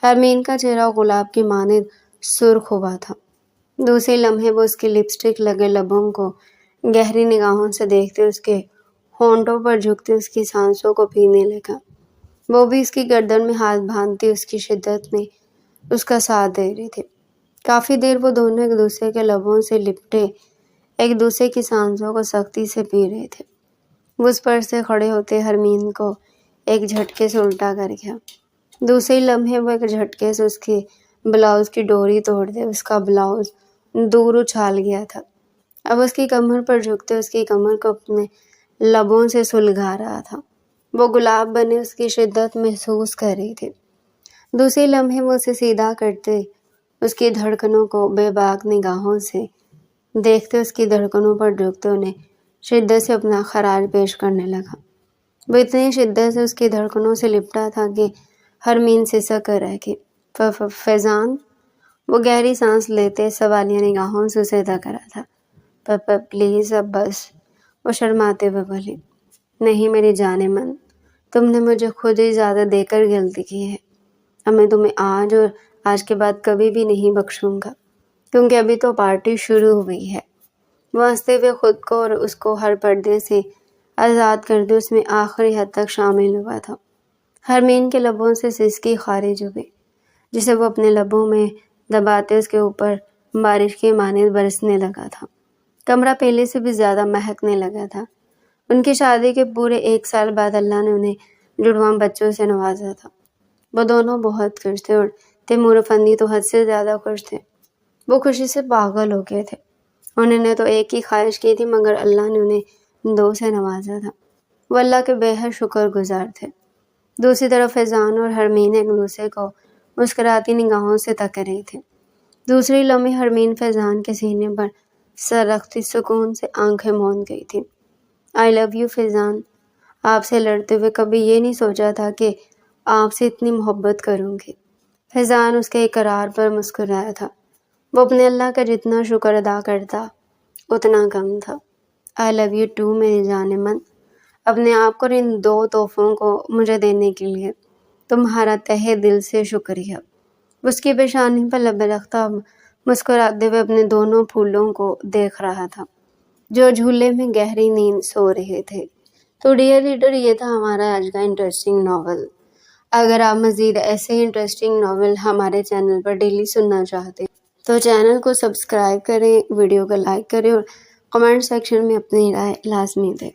حرمین کا چہرہ گلاب کی مانند سرخ ہوا تھا۔ دوسرے لمحے وہ اس کے لپسٹک لگے لبوں کو گہری نگاہوں سے دیکھتے اس کے ہونٹوں پر جھکتے اس کی سانسوں کو پینے لگا۔ وہ بھی اس کی گردن میں ہاتھ باندھتی اس کی شدت میں اس کا ساتھ دے رہی تھی۔ کافی دیر وہ دونوں ایک دوسرے کے لبوں سے لپٹے ایک دوسرے کی سانسوں کو سختی سے پی رہے تھے۔ وہ اس پر سے کھڑے ہوتے حرمین کو ایک جھٹکے سے الٹا کر گیا۔ دوسرے لمحے وہ ایک جھٹکے سے اس کے بلاؤز کی ڈوری توڑ دے اس کا بلاؤز دور اچھال گیا تھا۔ اب اس کی کمر پر جھکتے اس کی کمر کو اپنے لبوں سے سلگھا رہا تھا۔ وہ گلاب بنے اس کی شدت محسوس کر رہی تھی۔ دوسری لمحے وہ اسے سیدھا کرتے، اس کی دھڑکنوں کو بے باک نگاہوں سے دیکھتے، اس کی دھڑکنوں پر جھکتے انہیں شدت سے اپنا خراج پیش کرنے لگا۔ وہ اتنی شدت سے اس کی دھڑکنوں سے لپٹا تھا کہ حرمین سسک کر رہ گئی۔ فیضان، وہ گہری سانس لیتے سوالیہ نگاہوں سے اسے دیکھ رہا تھا۔ پلیز اب بس، وہ شرماتے ہوئے بولی۔ نہیں میری جان من، تم نے مجھے خود ہی زیادہ دے کر غلطی کی ہے۔ اب میں تمہیں آج اور آج کے بعد کبھی بھی نہیں بخشوں گا، کیونکہ ابھی تو پارٹی شروع ہوئی ہے۔ وہ ہنستے ہوئے خود کو اور اس کو ہر پردے سے آزاد کرتے اس میں آخری حد تک شامل ہوا تھا۔ حرمین کے لبوں سے سسکی خارج ہوئی، جسے وہ اپنے لبوں میں دباتے اس کے اوپر بارش کے مانند برسنے لگا تھا۔ کمرہ پہلے سے بھی زیادہ مہکنے لگا تھا۔ ان کی شادی کے پورے 1 سال بعد اللہ نے انہیں جڑواں بچوں سے نوازا تھا۔ وہ دونوں بہت خوش تھے اور تیمور افندی تو حد سے زیادہ خوش تھے۔ وہ خوشی سے پاگل ہو گئے تھے۔ انہوں نے تو ایک ہی خواہش کی تھی، مگر اللہ نے انہیں 2 سے نوازا تھا۔ وہ اللہ کے بے حد شکر گزار تھے۔ دوسری طرف فیضان اور حرمین ایک دوسرے کو مسکراتی نگاہوں سے تک رہے تھے۔ دوسری لمحے حرمین فیضان کے سینے پر سر رکھتی سکون سے آنکھیں موند گئی تھی۔ آئی لو یو فیضان، آپ سے لڑتے ہوئے کبھی یہ نہیں سوچا تھا کہ آپ سے اتنی محبت کروں گی۔ فیضان اس کے اقرار پر مسکرایا تھا۔ وہ اپنے اللہ کا جتنا شکر ادا کرتا اتنا کم تھا۔ آئی لو یو ٹو میری جان من، اپنے آپ کو اور ان 2 تحفوں کو مجھے دینے کے لیے تمہارا تہہ دل سے شکریہ۔ اس کی پیشانی پر لب رکھتا مسکراتے ہوئے اپنے دونوں پھولوں کو دیکھ رہا تھا جو جھولے میں گہری نیند سو رہے تھے۔ تو ڈیئر ریڈر، یہ تھا ہمارا آج کا انٹرسٹنگ ناول۔ اگر آپ مزید ایسے ہی انٹرسٹنگ ناول ہمارے چینل پر ڈیلی سننا چاہتے ہیں تو چینل کو سبسکرائب کریں، ویڈیو کو لائک کریں اور کمنٹ سیکشن میں اپنی رائے لازمی دیں۔